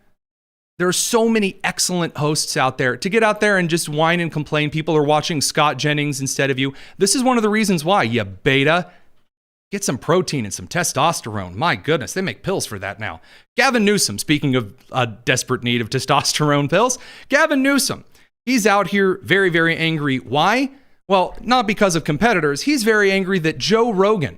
There are so many excellent hosts out there. To get out there and just whine and complain, people are watching Scott Jennings instead of you. This is one of the reasons why, you beta. Get some protein and some testosterone. My goodness, they make pills for that now. Gavin Newsom, speaking of a desperate need of testosterone pills, Gavin Newsom, He's out here very, very angry. Why? Well, not because of competitors. He's very angry that Joe Rogan,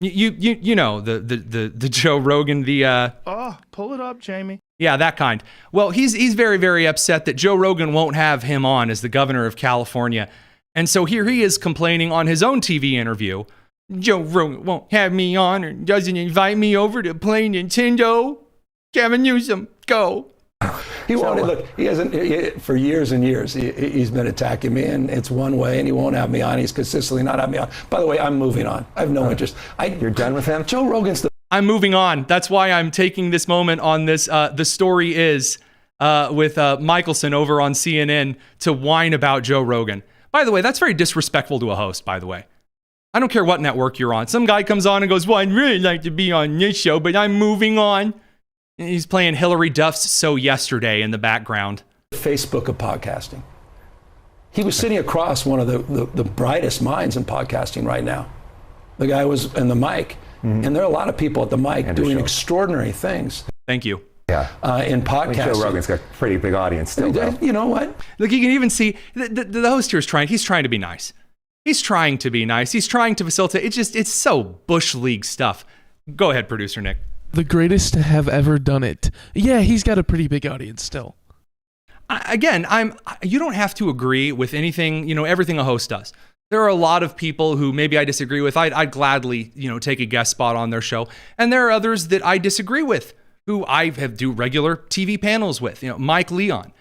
you know, the Joe Rogan, pull it up, Jamie. Yeah, that kind. Well, he's very, very upset that Joe Rogan won't have him on as the governor of California. And so here he is complaining on his own TV interview. Joe Rogan won't have me on or doesn't invite me over to play Nintendo. Gavin Newsom, go. He hasn't, for years and years, he's been attacking me, and it's one way, and he won't have me on. He's consistently not having me on. By the way, I'm moving on. I have no interest. You're done with him? Joe Rogan's the... I'm moving on. That's why I'm taking this moment on this. The story is with Michelson over on CNN to whine about Joe Rogan. By the way, that's very disrespectful to a host, by the way. I don't care what network you're on. Some guy comes on and goes, well, I'd really like to be on this show, but I'm moving on. And he's playing Hillary Duff's So Yesterday in the background. Facebook of podcasting. He was sitting across one of the brightest minds in podcasting right now. The guy was in the mic. And there are a lot of people at the mic doing extraordinary things. Thank you. Yeah. In podcasting. Joe Rogan's got a pretty big audience still, though. You know what? Look, you can even see the host here is trying. He's trying to be nice. He's trying to be nice. He's trying to facilitate. It's so Bush League stuff. Go ahead, producer Nick. The greatest to have ever done it. Yeah, he's got a pretty big audience still. You don't have to agree with anything, everything a host does. There are a lot of people who maybe I disagree with. I'd gladly, take a guest spot on their show. And there are others that I disagree with, who I do regular TV panels with. Mike Leon.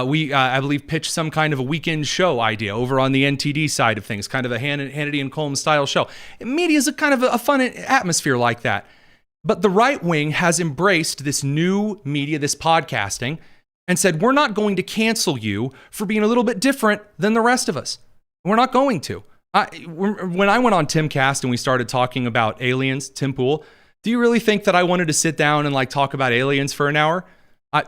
We, I believe, pitched some kind of a weekend show idea over on the NTD side of things, kind of a Hannity and Coleman style show. Media is a kind of a fun atmosphere like that. But the right wing has embraced this new media, this podcasting, and said, we're not going to cancel you for being a little bit different than the rest of us. We're not going to. When I went on Timcast and we started talking about aliens, Tim Pool, do you really think that I wanted to sit down and talk about aliens for an hour?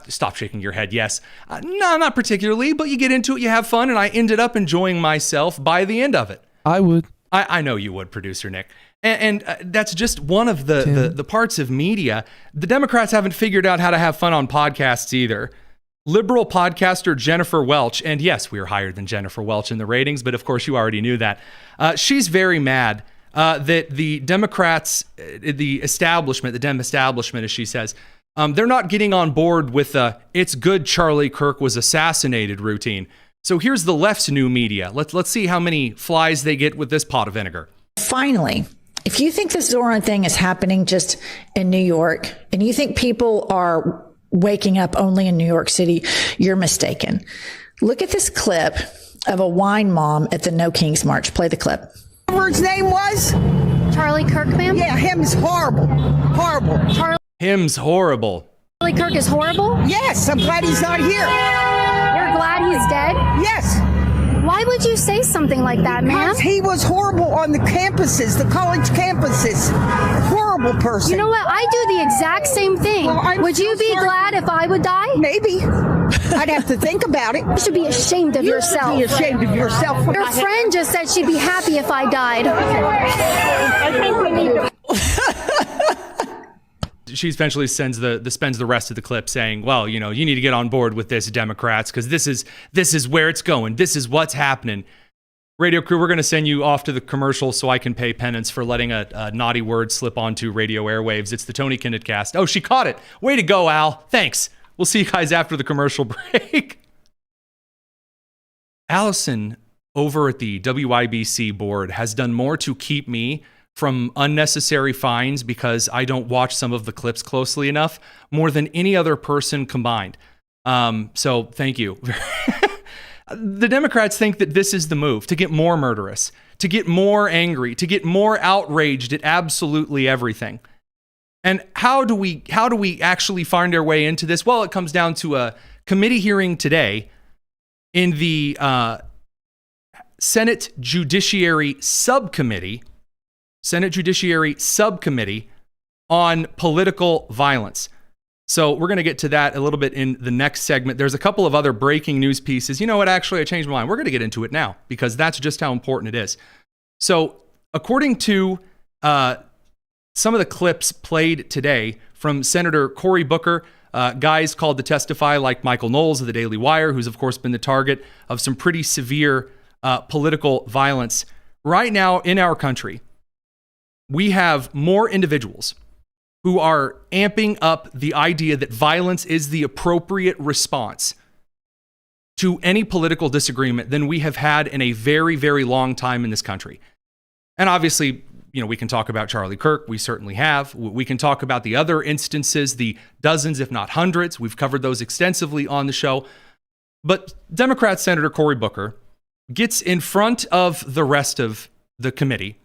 Stop shaking your head, yes. No, not particularly, but you get into it, you have fun, and I ended up enjoying myself by the end of it. I would. I know you would, producer Nick. And that's just one of the parts of media. The Democrats haven't figured out how to have fun on podcasts either. Liberal podcaster Jennifer Welch, and yes, we are higher than Jennifer Welch in the ratings, but of course you already knew that. She's very mad that the Democrats, the establishment, the Dem establishment, as she says, they're not getting on board with the "it's good Charlie Kirk was assassinated" routine. So here's the left's new media. Let's see how many flies they get with this pot of vinegar. Finally, if you think this Zohran thing is happening just in New York, and you think people are waking up only in New York City, you're mistaken. Look at this clip of a wine mom at the No Kings March. Play the clip. Whatever his name was? Charlie Kirk, ma'am? Yeah, him's horrible. Horrible. Him's horrible. Charlie Kirk is horrible? Yes, I'm glad he's not here. You're glad he's dead? Yes. Why would you say something like that, ma'am? Because he was horrible on the campuses, the college campuses. Horrible person. You know what? I do the exact same thing. Well, would you be glad if I would die? Maybe. I'd have to think about it. You should be ashamed of yourself. You should be ashamed of yourself. Your friend just said she'd be happy if I died. I think we need to... She eventually spends the rest of the clip saying, well, you need to get on board with this, Democrats, because this is where it's going. This is what's happening. Radio crew, we're going to send you off to the commercial so I can pay penance for letting a naughty word slip onto radio airwaves. It's the Tony Kinnett Cast. Oh, she caught it. Way to go, Al. Thanks. We'll see you guys after the commercial break. Allison over at the WIBC board has done more to keep me from unnecessary fines because I don't watch some of the clips closely enough, more than any other person combined. So thank you. The Democrats think that this is the move to get more murderous, to get more angry, to get more outraged at absolutely everything. And how do we actually find our way into this? Well, it comes down to a committee hearing today in the Senate Judiciary Subcommittee on political violence. So we're going to get to that a little bit in the next segment. There's a couple of other breaking news pieces. You know what? Actually, I changed my mind. We're going to get into it now because that's just how important it is. So according to some of the clips played today from Senator Cory Booker, Guys called to testify like Michael Knowles of the Daily Wire, who's of course been the target of some pretty severe political violence. Right now in our country, we have more individuals who are amping up the idea that violence is the appropriate response to any political disagreement than we have had in a very, very long time in this country. And obviously, we can talk about Charlie Kirk. We certainly have. We can talk about the other instances, the dozens, if not hundreds. We've covered those extensively on the show. But Democrat Senator Cory Booker gets in front of the rest of the committee,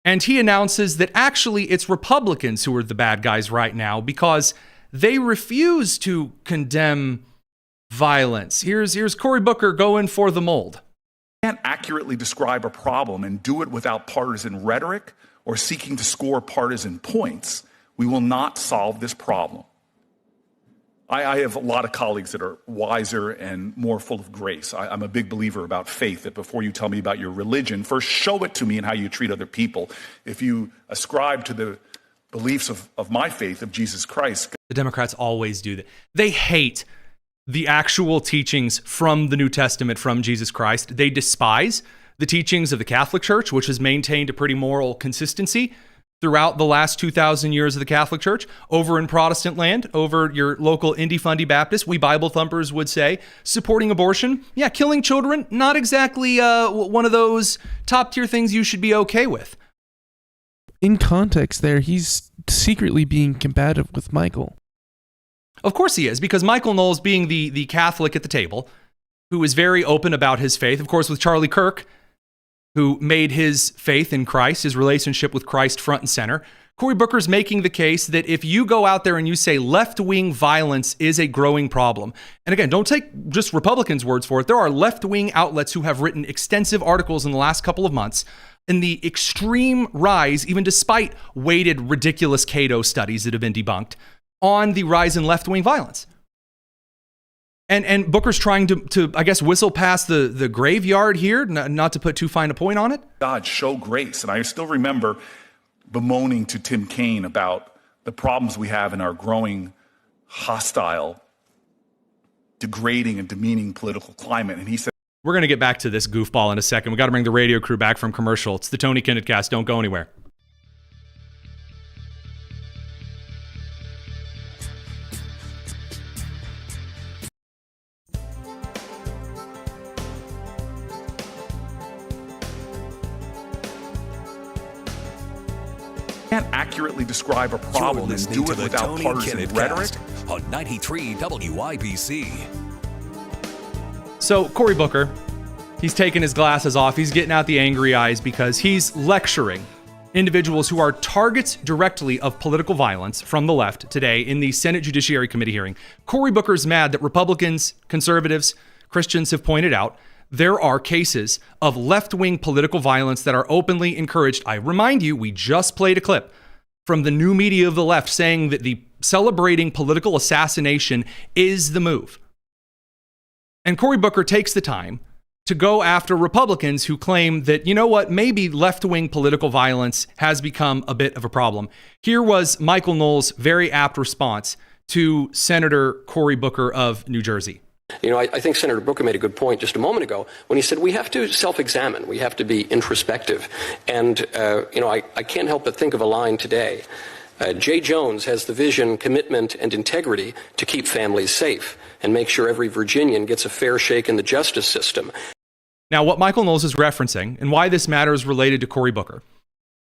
and he announces that actually it's Republicans who are the bad guys right now because they refuse to condemn violence. Here's Cory Booker going for the mold. Can't accurately describe a problem and do it without partisan rhetoric or seeking to score partisan points, we will not solve this problem. I have a lot of colleagues that are wiser and more full of grace. I'm a big believer about faith, that before you tell me about your religion, first show it to me in how you treat other people. If you ascribe to the beliefs of my faith, of Jesus Christ. The Democrats always do that. They hate the actual teachings from the New Testament, from Jesus Christ. They despise the teachings of the Catholic Church, which has maintained a pretty moral consistency throughout the last 2,000 years of the Catholic Church. Over in Protestant land, over your local indie-fundy Baptist, we Bible thumpers would say, supporting abortion, yeah, killing children, not exactly one of those top-tier things you should be okay with. In context there, he's secretly being combative with Michael. Of course he is, because Michael Knowles, being the Catholic at the table, who is very open about his faith, of course with Charlie Kirk, who made his faith in Christ, his relationship with Christ front and center. Cory Booker's making the case that if you go out there and you say left-wing violence is a growing problem, and again, don't take just Republicans' words for it. There are left-wing outlets who have written extensive articles in the last couple of months in the extreme rise, even despite weighted, ridiculous Cato studies that have been debunked, on the rise in left-wing violence. And Booker's trying to I guess, whistle past the graveyard here, not to put too fine a point on it. God, show grace. And I still remember bemoaning to Tim Kaine about the problems we have in our growing hostile, degrading and demeaning political climate. And he said, we're going to get back to this goofball in a second. We got to bring the radio crew back from commercial. It's the Tony Kinnett Cast. Don't go anywhere. Can't accurately describe a problem and do it without Tony partisan Kinnett rhetoric. Cast on 93 WIBC. So Cory Booker, he's taking his glasses off. He's getting out the angry eyes because he's lecturing individuals who are targets directly of political violence from the left today in the Senate Judiciary Committee hearing. Cory Booker's mad that Republicans, conservatives, Christians have pointed out there are cases of left-wing political violence that are openly encouraged. I remind you, we just played a clip from the new media of the left saying that the celebrating political assassination is the move. And Cory Booker takes the time to go after Republicans who claim that, you know what, maybe left-wing political violence has become a bit of a problem. Here was Michael Knowles' very apt response to Senator Cory Booker of New Jersey. You know, I think Senator Booker made a good point just a moment ago when he said we have to self-examine. We have to be introspective. And, I can't help but think of a line today. Jay Jones has the vision, commitment, and integrity to keep families safe and make sure every Virginian gets a fair shake in the justice system. Now, what Michael Knowles is referencing, and why this matter is related to Cory Booker,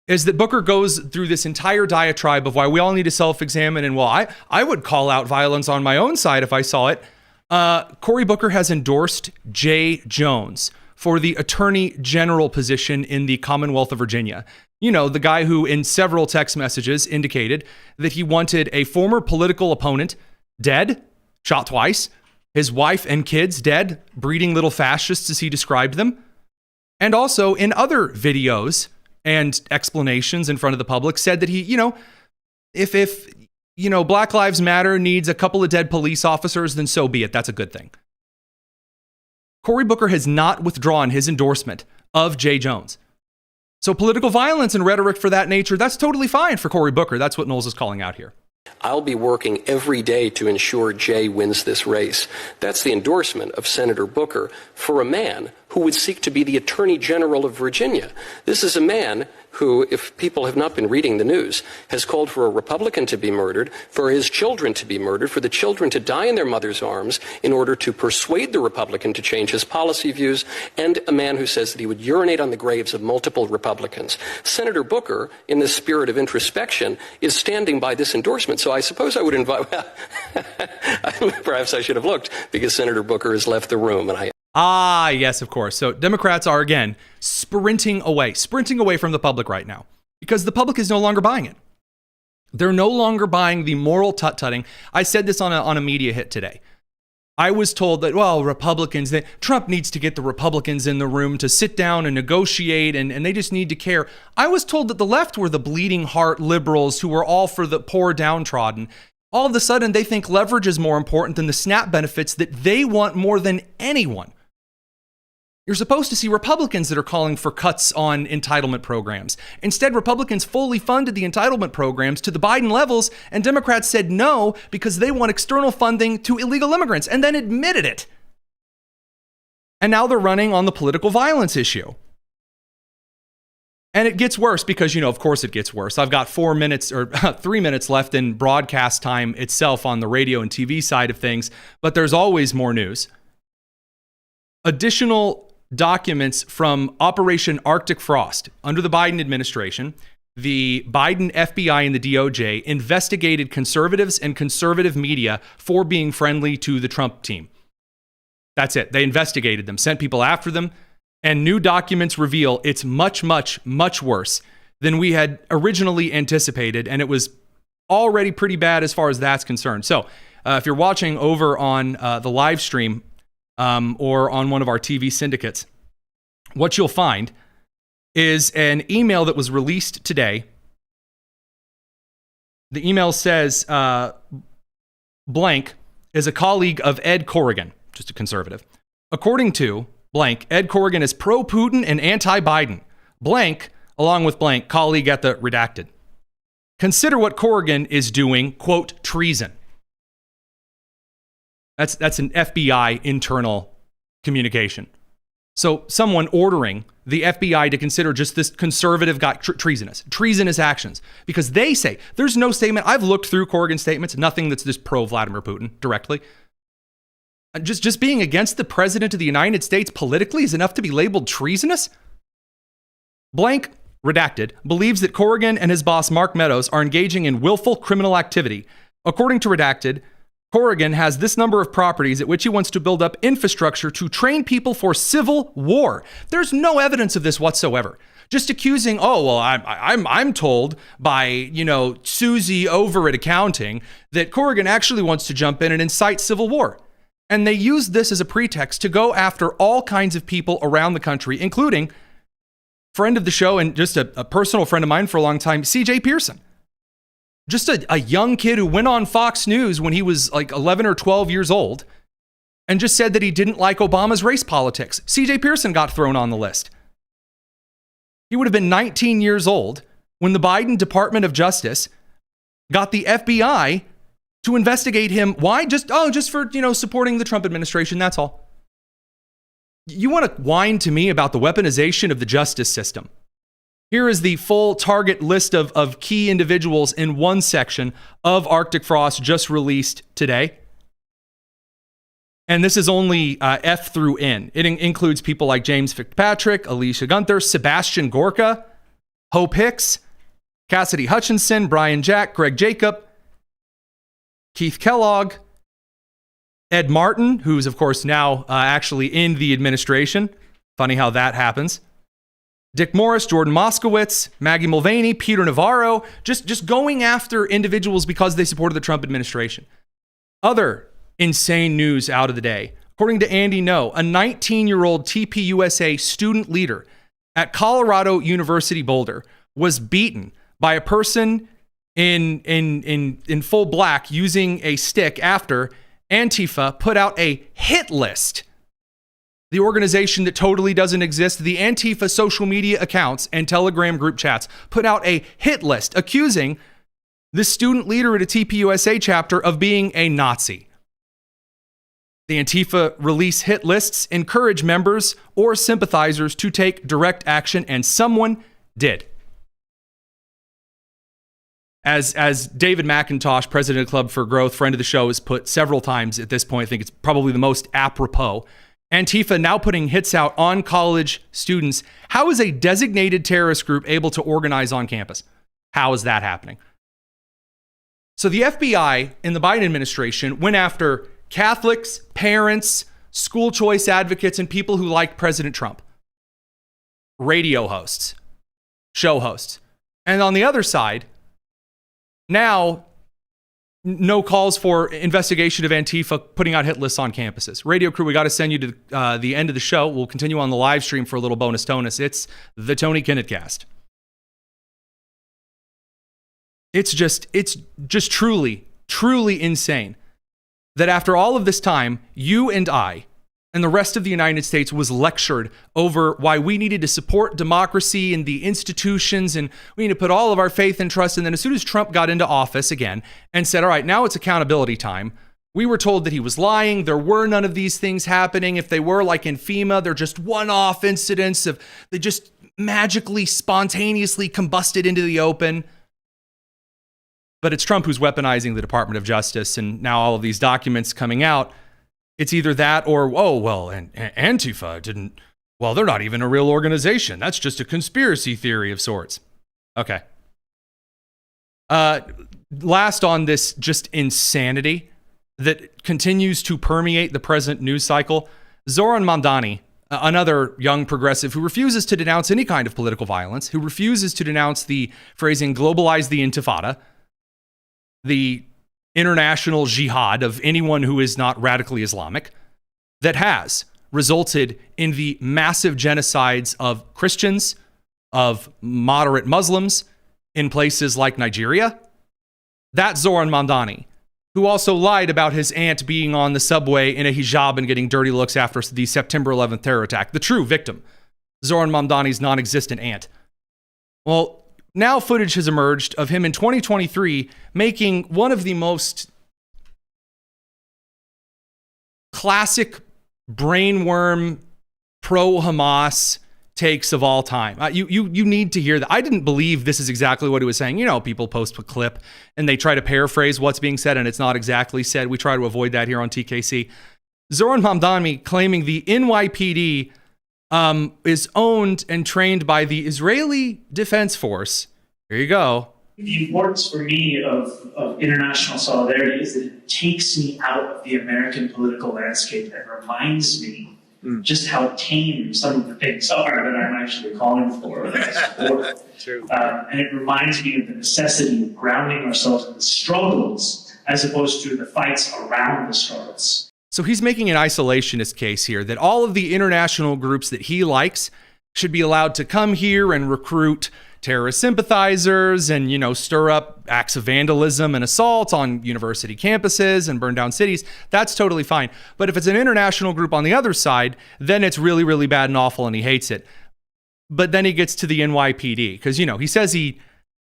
is that Booker goes through this entire diatribe of why we all need to self-examine, and, well, I would call out violence on my own side if I saw it. Cory Booker has endorsed Jay Jones for the Attorney General position in the Commonwealth of Virginia. You know, the guy who in several text messages indicated that he wanted a former political opponent dead, shot twice, his wife and kids dead, breeding little fascists as he described them. And also in other videos and explanations in front of the public said that he, if Black Lives Matter needs a couple of dead police officers, then so be it. That's a good thing. Cory Booker has not withdrawn his endorsement of Jay Jones. So political violence and rhetoric for that nature, that's totally fine for Cory Booker. That's what Knowles is calling out here. I'll be working every day to ensure Jay wins this race. That's the endorsement of Senator Booker for a man who would seek to be the Attorney General of Virginia. This is a man who, if people have not been reading the news, has called for a Republican to be murdered, for his children to be murdered, for the children to die in their mother's arms in order to persuade the Republican to change his policy views, and a man who says that he would urinate on the graves of multiple Republicans. Senator Booker, in the spirit of introspection, is standing by this endorsement. So I suppose I would invite, well, perhaps I should have looked, because Senator Booker has left the room, and Ah, yes, of course. So Democrats are, again, sprinting away from the public right now because the public is no longer buying it. They're no longer buying the moral tut-tutting. I said this on a media hit today. I was told that, well, Republicans, that Trump needs to get the Republicans in the room to sit down and negotiate, and they just need to care. I was told that the left were the bleeding heart liberals who were all for the poor downtrodden. All of a sudden, they think leverage is more important than the SNAP benefits that they want more than anyone. You're supposed to see Republicans that are calling for cuts on entitlement programs. Instead, Republicans fully funded the entitlement programs to the Biden levels, and Democrats said no because they want external funding to illegal immigrants, and then admitted it. And now they're running on the political violence issue. And it gets worse because, of course it gets worse. I've got 4 minutes or 3 minutes left in broadcast time itself on the radio and TV side of things, but there's always more news. Additional documents from Operation Arctic Frost under the Biden administration, the Biden FBI and the DOJ investigated conservatives and conservative media for being friendly to the Trump team. That's it. They investigated them, sent people after them, and new documents reveal it's much, much, much worse than we had originally anticipated, and it was already pretty bad as far as that's concerned. So if you're watching over on the live stream, or on one of our TV syndicates, what you'll find is an email that was released today. The email says, blank is a colleague of Ed Corrigan, just a conservative. According to blank, Ed Corrigan is pro-Putin and anti-Biden. Blank, along with blank, colleague at the redacted. Consider what Corrigan is doing, quote, treason. That's an FBI internal communication. So someone ordering the FBI to consider just this conservative guy treasonous actions, because they say there's no statement. I've looked through Corrigan's statements, nothing that's this pro Vladimir Putin directly. Just being against the president of the United States politically is enough to be labeled treasonous. Blank, redacted, believes that Corrigan and his boss Mark Meadows are engaging in willful criminal activity. According to redacted, Corrigan has this number of properties at which he wants to build up infrastructure to train people for civil war. There's no evidence of this whatsoever. Just accusing, I'm told by, Susie over at accounting that Corrigan actually wants to jump in and incite civil war. And they use this as a pretext to go after all kinds of people around the country, including friend of the show and just a personal friend of mine for a long time, CJ Pearson. Just a young kid who went on Fox News when he was like 11 or 12 years old and just said that he didn't like Obama's race politics. CJ Pearson got thrown on the list. He would have been 19 years old when the Biden Department of Justice got the FBI to investigate him. Why? Just for, supporting the Trump administration. That's all. You want to whine to me about the weaponization of the justice system? Here is the full target list of key individuals in one section of Arctic Frost just released today. And this is only F through N. It includes people like James Fitzpatrick, Alicia Gunther, Sebastian Gorka, Hope Hicks, Cassidy Hutchinson, Brian Jack, Greg Jacob, Keith Kellogg, Ed Martin, who's of course now actually in the administration. Funny how that happens. Dick Morris, Jordan Moskowitz, Maggie Mulvaney, Peter Navarro, just going after individuals because they supported the Trump administration. Other insane news out of the day. According to Andy No, a 19-year-old TPUSA student leader at Colorado University Boulder was beaten by a person in full black using a stick after Antifa put out a hit list. The organization that totally doesn't exist, the Antifa social media accounts and Telegram group chats, put out a hit list accusing the student leader at a TPUSA chapter of being a Nazi. The Antifa release hit lists encourage members or sympathizers to take direct action, and someone did. As David McIntosh, president of Club for Growth, friend of the show, has put several times at this point, I think it's probably the most apropos. Antifa now putting hits out on college students. How is a designated terrorist group able to organize on campus? How is that happening? So the FBI in the Biden administration went after Catholics, parents, school choice advocates, and people who liked President Trump. Radio hosts, show hosts. And on the other side, now, no calls for investigation of Antifa putting out hit lists on campuses. Radio crew, we got to send you to the end of the show. We'll continue on the live stream for a little bonus tonus. It's the Tony Kinnett Cast. It's just truly, truly insane that after all of this time, you and I and the rest of the United States was lectured over why we needed to support democracy and the institutions, and we need to put all of our faith and trust. And then as soon as Trump got into office again and said, all right, now it's accountability time, we were told that he was lying. There were none of these things happening. If they were, like in FEMA, they're just one-off incidents of they just magically, spontaneously combusted into the open. But it's Trump who's weaponizing the Department of Justice, and now all of these documents coming out. It's either that or, oh, well, and Antifa didn't, well, they're not even a real organization. That's just a conspiracy theory of sorts. Okay. Last on this just insanity that continues to permeate the present news cycle, Zohran Mamdani, another young progressive who refuses to denounce any kind of political violence, who refuses to denounce the phrasing globalize the intifada, the international jihad of anyone who is not radically Islamic, that has resulted in the massive genocides of Christians, of moderate Muslims in places like Nigeria. That's Zohran Mamdani, who also lied about his aunt being on the subway in a hijab and getting dirty looks after the September 11th terror attack. The true victim, Zohran Mamdani's non-existent aunt. Well, now footage has emerged of him in 2023 making one of the most classic brainworm pro-Hamas takes of all time. You need to hear that. I didn't believe this is exactly what he was saying. You know, people post a clip and they try to paraphrase what's being said and it's not exactly said. We try to avoid that here on TKC. Zohran Mamdani claiming the NYPD is owned and trained by the Israeli Defense Force. Here you go. The importance for me of international solidarity is that it takes me out of the American political landscape and reminds me just how tame some of the things are that I'm actually calling for. True. And it reminds me of the necessity of grounding ourselves in the struggles as opposed to the fights around the struggles. So he's making an isolationist case here that all of the international groups that he likes should be allowed to come here and recruit terrorist sympathizers and, you know, stir up acts of vandalism and assault on university campuses and burn down cities. That's totally fine. But if it's an international group on the other side, then it's really, really bad and awful and he hates it. But then he gets to the NYPD because, you know, he says he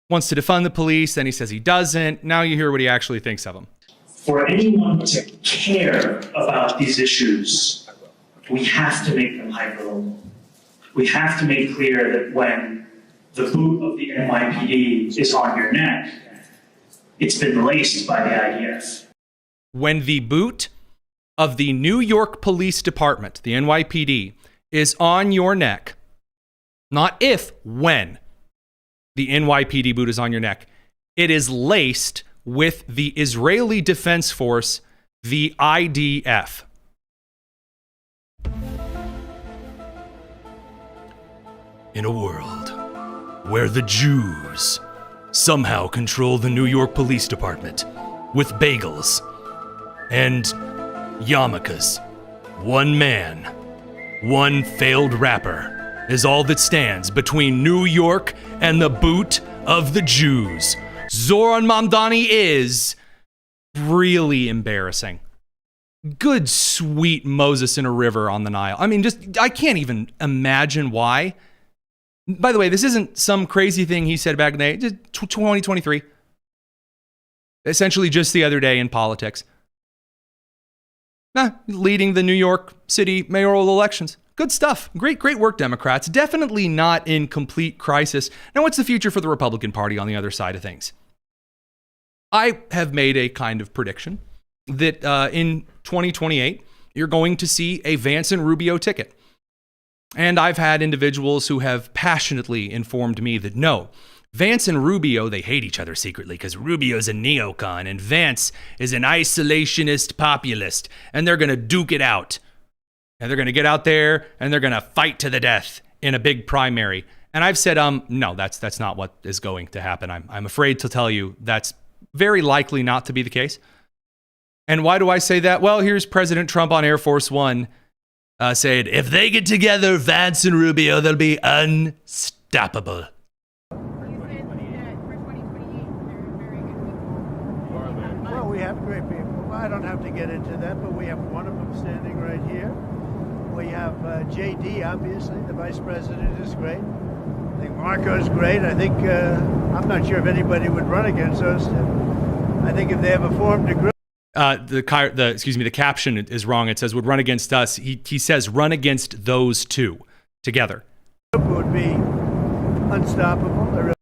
wants to defund the police, then he says he doesn't. Now you hear what he actually thinks of them. For anyone to care about these issues, we have to make them hyperlocal. We have to make clear that when the boot of the NYPD is on your neck, it's been laced by the IDF. When the boot of the New York Police Department, the NYPD, is on your neck, not if, when the NYPD boot is on your neck, it is laced with the Israeli Defense Force, the IDF. In a world where the Jews somehow control the New York Police Department with bagels and yarmulkes, one man, one failed rapper is all that stands between New York and the boot of the Jews. Zohran Mamdani is really embarrassing. Good, sweet Moses in a river on the Nile. I mean, I can't even imagine why. By the way, this isn't some crazy thing he said back in the day, 2023. Essentially just the other day in politics. Leading the New York City mayoral elections. Good stuff. Great work, Democrats. Definitely not in complete crisis. Now, what's the future for the Republican Party on the other side of things? I have made a kind of prediction that in 2028, you're going to see a Vance and Rubio ticket. And I've had individuals who have passionately informed me that no, Vance and Rubio, they hate each other secretly because Rubio's a neocon and Vance is an isolationist populist, and they're going to duke it out. And they're going to get out there and they're going to fight to the death in a big primary. And I've said, no, that's not what is going to happen. I'm afraid to tell you that's very likely not to be the case. And why do I say that? Well, here's President Trump on Air Force One saying, if they get together, Vance and Rubio, they'll be unstoppable. Well, we have great people. I don't have to get into that, but we have one of them standing right here. We have JD, obviously. The vice president is great. I think Marco's great. I think, I'm not sure if anybody would run against us. I think if they ever formed a group. The caption is wrong. It says would run against us. He says run against those two together. It would be unstoppable.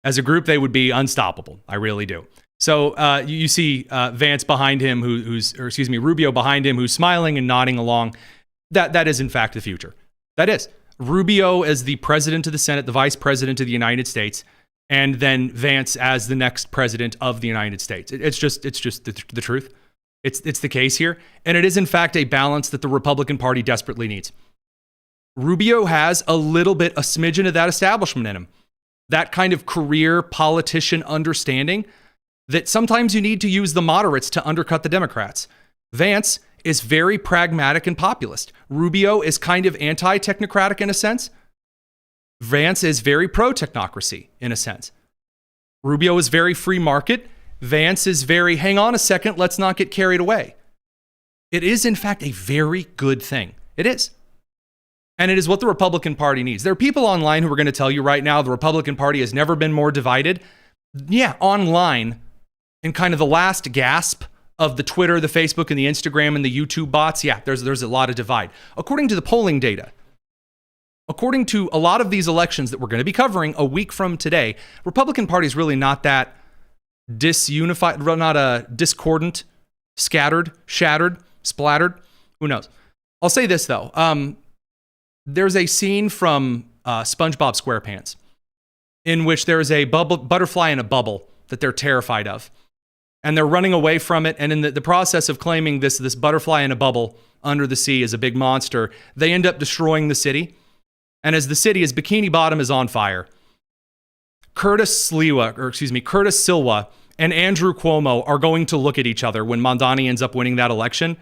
As a group, they would be unstoppable. I really do. So you see Vance behind him, Rubio behind him, who's smiling and nodding along. That is in fact the future. That is Rubio as the president of the Senate, the vice president of the United States, and then Vance as the next president of the United States. It's just the truth. It's the case here, and it is in fact a balance that the Republican Party desperately needs. Rubio has a smidgen of that establishment in him, that kind of career politician understanding that sometimes you need to use the moderates to undercut the Democrats. Vance is very pragmatic and populist. Rubio is kind of anti-technocratic in a sense. Vance is very pro-technocracy in a sense. Rubio is very free market. Vance is very, hang on a second, let's not get carried away. It is, in fact, a very good thing. It is. And it is what the Republican Party needs. There are people online who are going to tell you right now the Republican Party has never been more divided. Yeah, online, in kind of the last gasp of the Twitter, the Facebook, and the Instagram, and the YouTube bots, yeah, there's a lot of divide. According to the polling data, according to a lot of these elections that we're going to be covering a week from today, Republican Party is really not that disunified, not discordant, scattered, shattered, splattered. Who knows? I'll say this, though. There's a scene from SpongeBob SquarePants in which there's a butterfly in a bubble that they're terrified of. And they're running away from it. And in the process of claiming this butterfly in a bubble under the sea is a big monster, they end up destroying the city. And as Bikini Bottom is on fire, Curtis Silva and Andrew Cuomo are going to look at each other when Mamdani ends up winning that election,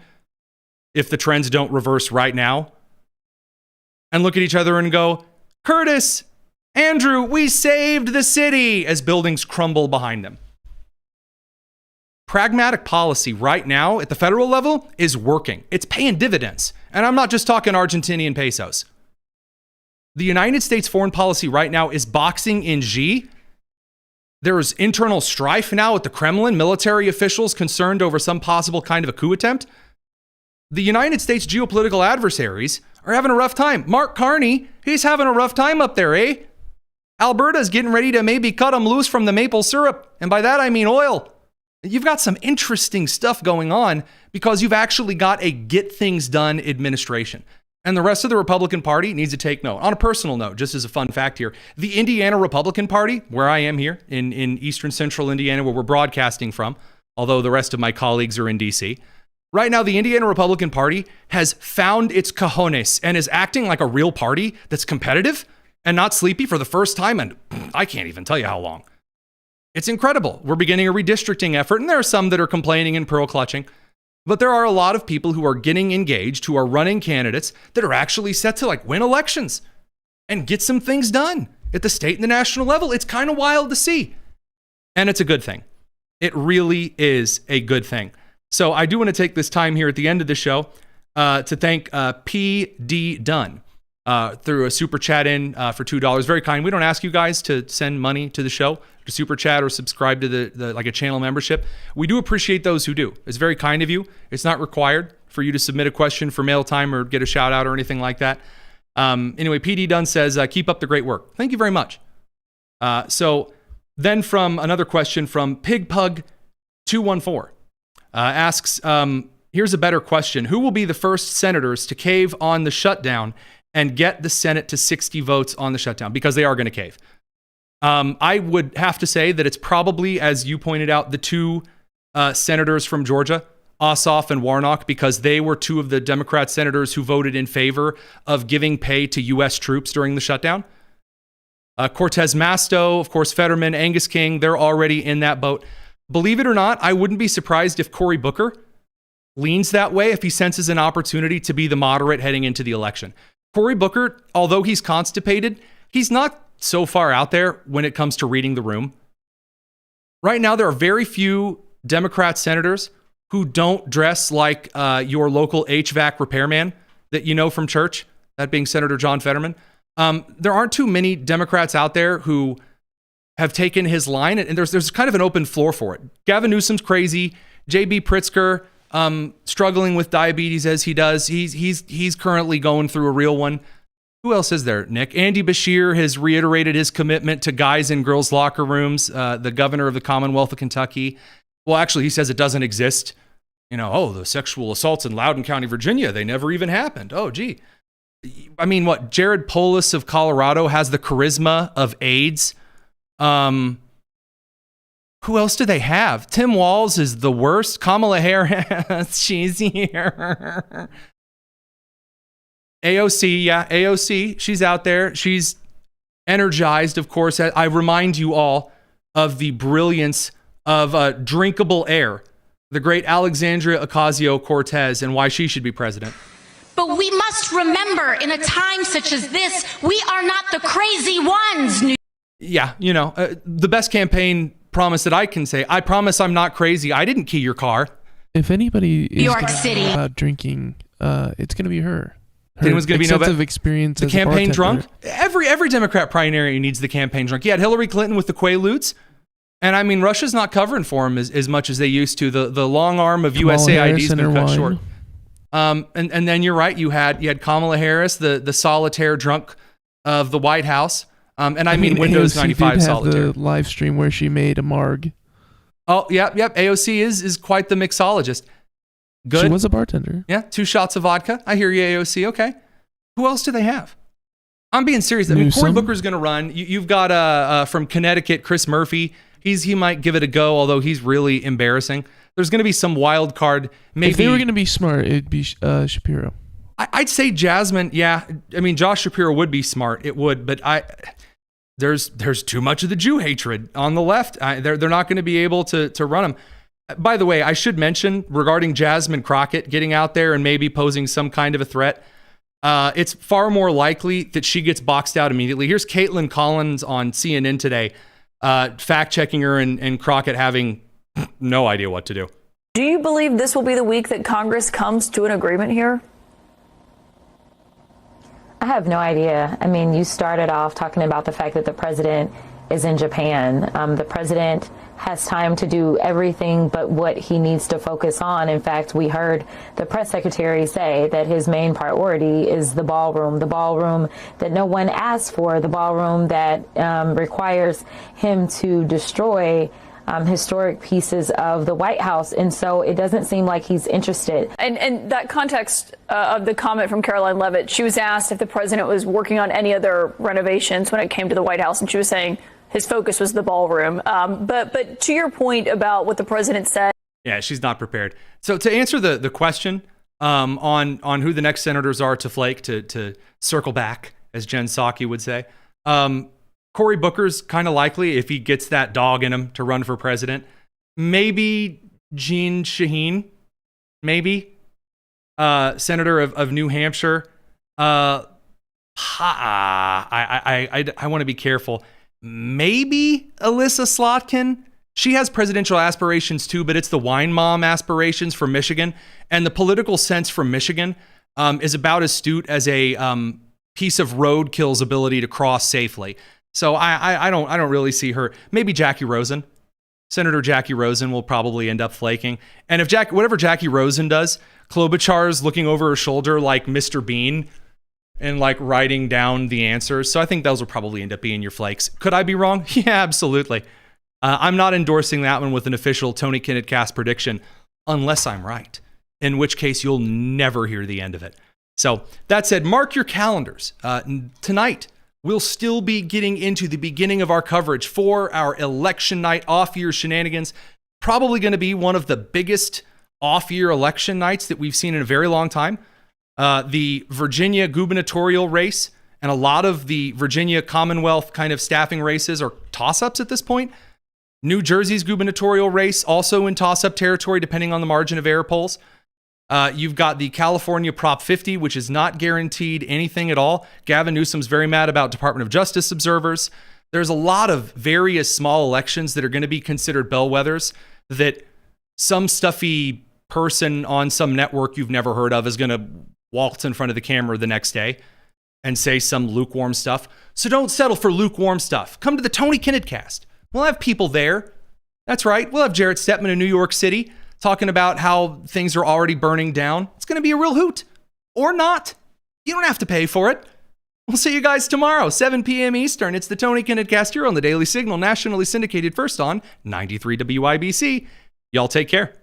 if the trends don't reverse right now, and look at each other and go, Curtis, Andrew, we saved the city, as buildings crumble behind them. Pragmatic policy right now at the federal level is working. It's paying dividends. And I'm not just talking Argentinian pesos. The United States foreign policy right now is boxing in Xi. There's internal strife now at the Kremlin, military officials concerned over some possible kind of a coup attempt. The United States geopolitical adversaries are having a rough time. Mark Carney, he's having a rough time up there, eh? Alberta's getting ready to maybe cut him loose from the maple syrup. And by that, I mean oil. You've got some interesting stuff going on because you've actually got a get things done administration. And the rest of the Republican Party needs to take note. On a personal note, just as a fun fact here, the Indiana Republican Party, where I am here in eastern central Indiana, where we're broadcasting from, although the rest of my colleagues are in D.C., right now the Indiana Republican Party has found its cojones and is acting like a real party that's competitive and not sleepy for the first time, and I can't even tell you how long. It's incredible. We're beginning a redistricting effort, and there are some that are complaining and pearl clutching. But there are a lot of people who are getting engaged, who are running candidates that are actually set to win elections and get some things done at the state and the national level. It's kind of wild to see. And it's a good thing. It really is a good thing. So I do want to take this time here at the end of the show to thank P.D. Dunn. threw a super chat in for $2. Very kind. We don't ask you guys to send money to the show, to super chat or subscribe to the like a channel membership. We do appreciate those who do. It's very kind of you. It's not required for you to submit a question for mail time or get a shout out or anything like that. Anyway, PD Dunn says, keep up the great work. Thank you very much. So then from another question from PigPug214 asks, here's a better question. Who will be the first senators to cave on the shutdown and get the Senate to 60 votes on the shutdown? Because they are going to cave. I would have to say that it's probably, as you pointed out, the two senators from Georgia, Ossoff and Warnock, because they were two of the Democrat senators who voted in favor of giving pay to U.S. troops during the shutdown. Cortez Masto, of course, Fetterman, Angus King, they're already in that boat. Believe it or not, I wouldn't be surprised if Cory Booker leans that way if he senses an opportunity to be the moderate heading into the election. Cory Booker, although he's constipated, he's not so far out there when it comes to reading the room. Right now, there are very few Democrat senators who don't dress like your local HVAC repairman that you know from church, that being Senator John Fetterman. There aren't too many Democrats out there who have taken his line, and there's kind of an open floor for it. Gavin Newsom's crazy. J.B. Pritzker, struggling with diabetes as he does. He's currently going through a real one. Who else is there, Nick? Andy Beshear has reiterated his commitment to guys in girls' locker rooms, the governor of the Commonwealth of Kentucky. Well, actually, he says it doesn't exist. The sexual assaults in Loudoun County, Virginia, they never even happened. Oh, gee. I mean, what? Jared Polis of Colorado has the charisma of AIDS. Who else do they have? Tim Walz is the worst. Kamala Harris, she's here. AOC, she's out there. She's energized, of course. I remind you all of the brilliance of drinkable air, the great Alexandria Ocasio-Cortez, and why she should be president. But we must remember, in a time such as this, we are not the crazy ones. Yeah, the best campaign promise that I can say, I promise I'm not crazy. I didn't key your car. If anybody is New York City about drinking, it's going to be her. Anyone's going to be extensive experience the as a campaign bartender. drunk. Every Democrat primary needs the campaign drunk. You had Hillary Clinton with the Quaaludes, and I mean Russia's not covering for him as much as they used to. The long arm of USAID's been cut short. And then you're right. You had Kamala Harris, the solitaire drunk of the White House. And I mean Windows AOC 95 did have solitaire. the live stream where she made a marg. Oh, yep. AOC is quite the mixologist. Good. She was a bartender. Yeah, 2 shots of vodka. I hear you, AOC. Okay. Who else do they have? I'm being serious. I mean, Cory Booker's going to run. You've got from Connecticut, Chris Murphy. He might give it a go, although he's really embarrassing. There's going to be some wild card. Maybe If they were going to be smart, it'd be Shapiro. I'd say Jasmine. Yeah, I mean Josh Shapiro would be smart. It would, but there's too much of the Jew hatred on the left. They're not going to be able to run them. By the way, I should mention regarding Jasmine Crockett getting out there and maybe posing some kind of a threat. It's far more likely that she gets boxed out immediately. Here's Caitlin Collins on CNN today, fact checking her and Crockett having no idea what to do. Do you believe this will be the week that Congress comes to an agreement here? I have no idea. I mean, you started off talking about the fact that the president is in Japan. The president has time to do everything but what he needs to focus on. In fact, we heard the press secretary say that his main priority is the ballroom that no one asked for, the ballroom that requires him to destroy historic pieces of the White House. And so it doesn't seem like he's interested. And that context of the comment from Caroline Leavitt, she was asked if the president was working on any other renovations when it came to the White House, and she was saying his focus was the ballroom. But to your point about what the president said. Yeah, she's not prepared. So to answer the question on who the next senators are to flake, to circle back, as Jen Psaki would say, Cory Booker's kind of likely if he gets that dog in him to run for president. Maybe Jeanne Shaheen, maybe senator of New Hampshire. I want to be careful. Maybe Alyssa Slotkin. She has presidential aspirations too, but it's the wine mom aspirations from Michigan, and the political sense from Michigan is about as astute as a piece of roadkill's ability to cross safely. So I don't really see her. Maybe Jackie Rosen. Senator Jackie Rosen will probably end up flaking. And if whatever Jackie Rosen does, Klobuchar's looking over her shoulder like Mr. Bean and like writing down the answers. So I think those will probably end up being your flakes. Could I be wrong? Yeah, absolutely. I'm not endorsing that one with an official Tony Kinnett cast prediction unless I'm right, in which case you'll never hear the end of it. So that said, mark your calendars. Tonight, we'll still be getting into the beginning of our coverage for our election night off-year shenanigans. Probably going to be one of the biggest off-year election nights that we've seen in a very long time. The Virginia gubernatorial race and a lot of the Virginia Commonwealth kind of staffing races are toss-ups at this point. New Jersey's gubernatorial race also in toss-up territory, depending on the margin of error polls. You've got the California Prop 50, which is not guaranteed anything at all. Gavin Newsom's very mad about Department of Justice observers. There's a lot of various small elections that are going to be considered bellwethers that some stuffy person on some network you've never heard of is going to waltz in front of the camera the next day and say some lukewarm stuff. So don't settle for lukewarm stuff. Come to the Tony Kinnett cast. We'll have people there. That's right. We'll have Jarrett Stepman in New York City talking about how things are already burning down. It's going to be a real hoot. Or not. You don't have to pay for it. We'll see you guys tomorrow, 7 p.m. Eastern. It's the Tony Kinnett cast here on the Daily Signal, nationally syndicated first on 93 WIBC. Y'all take care.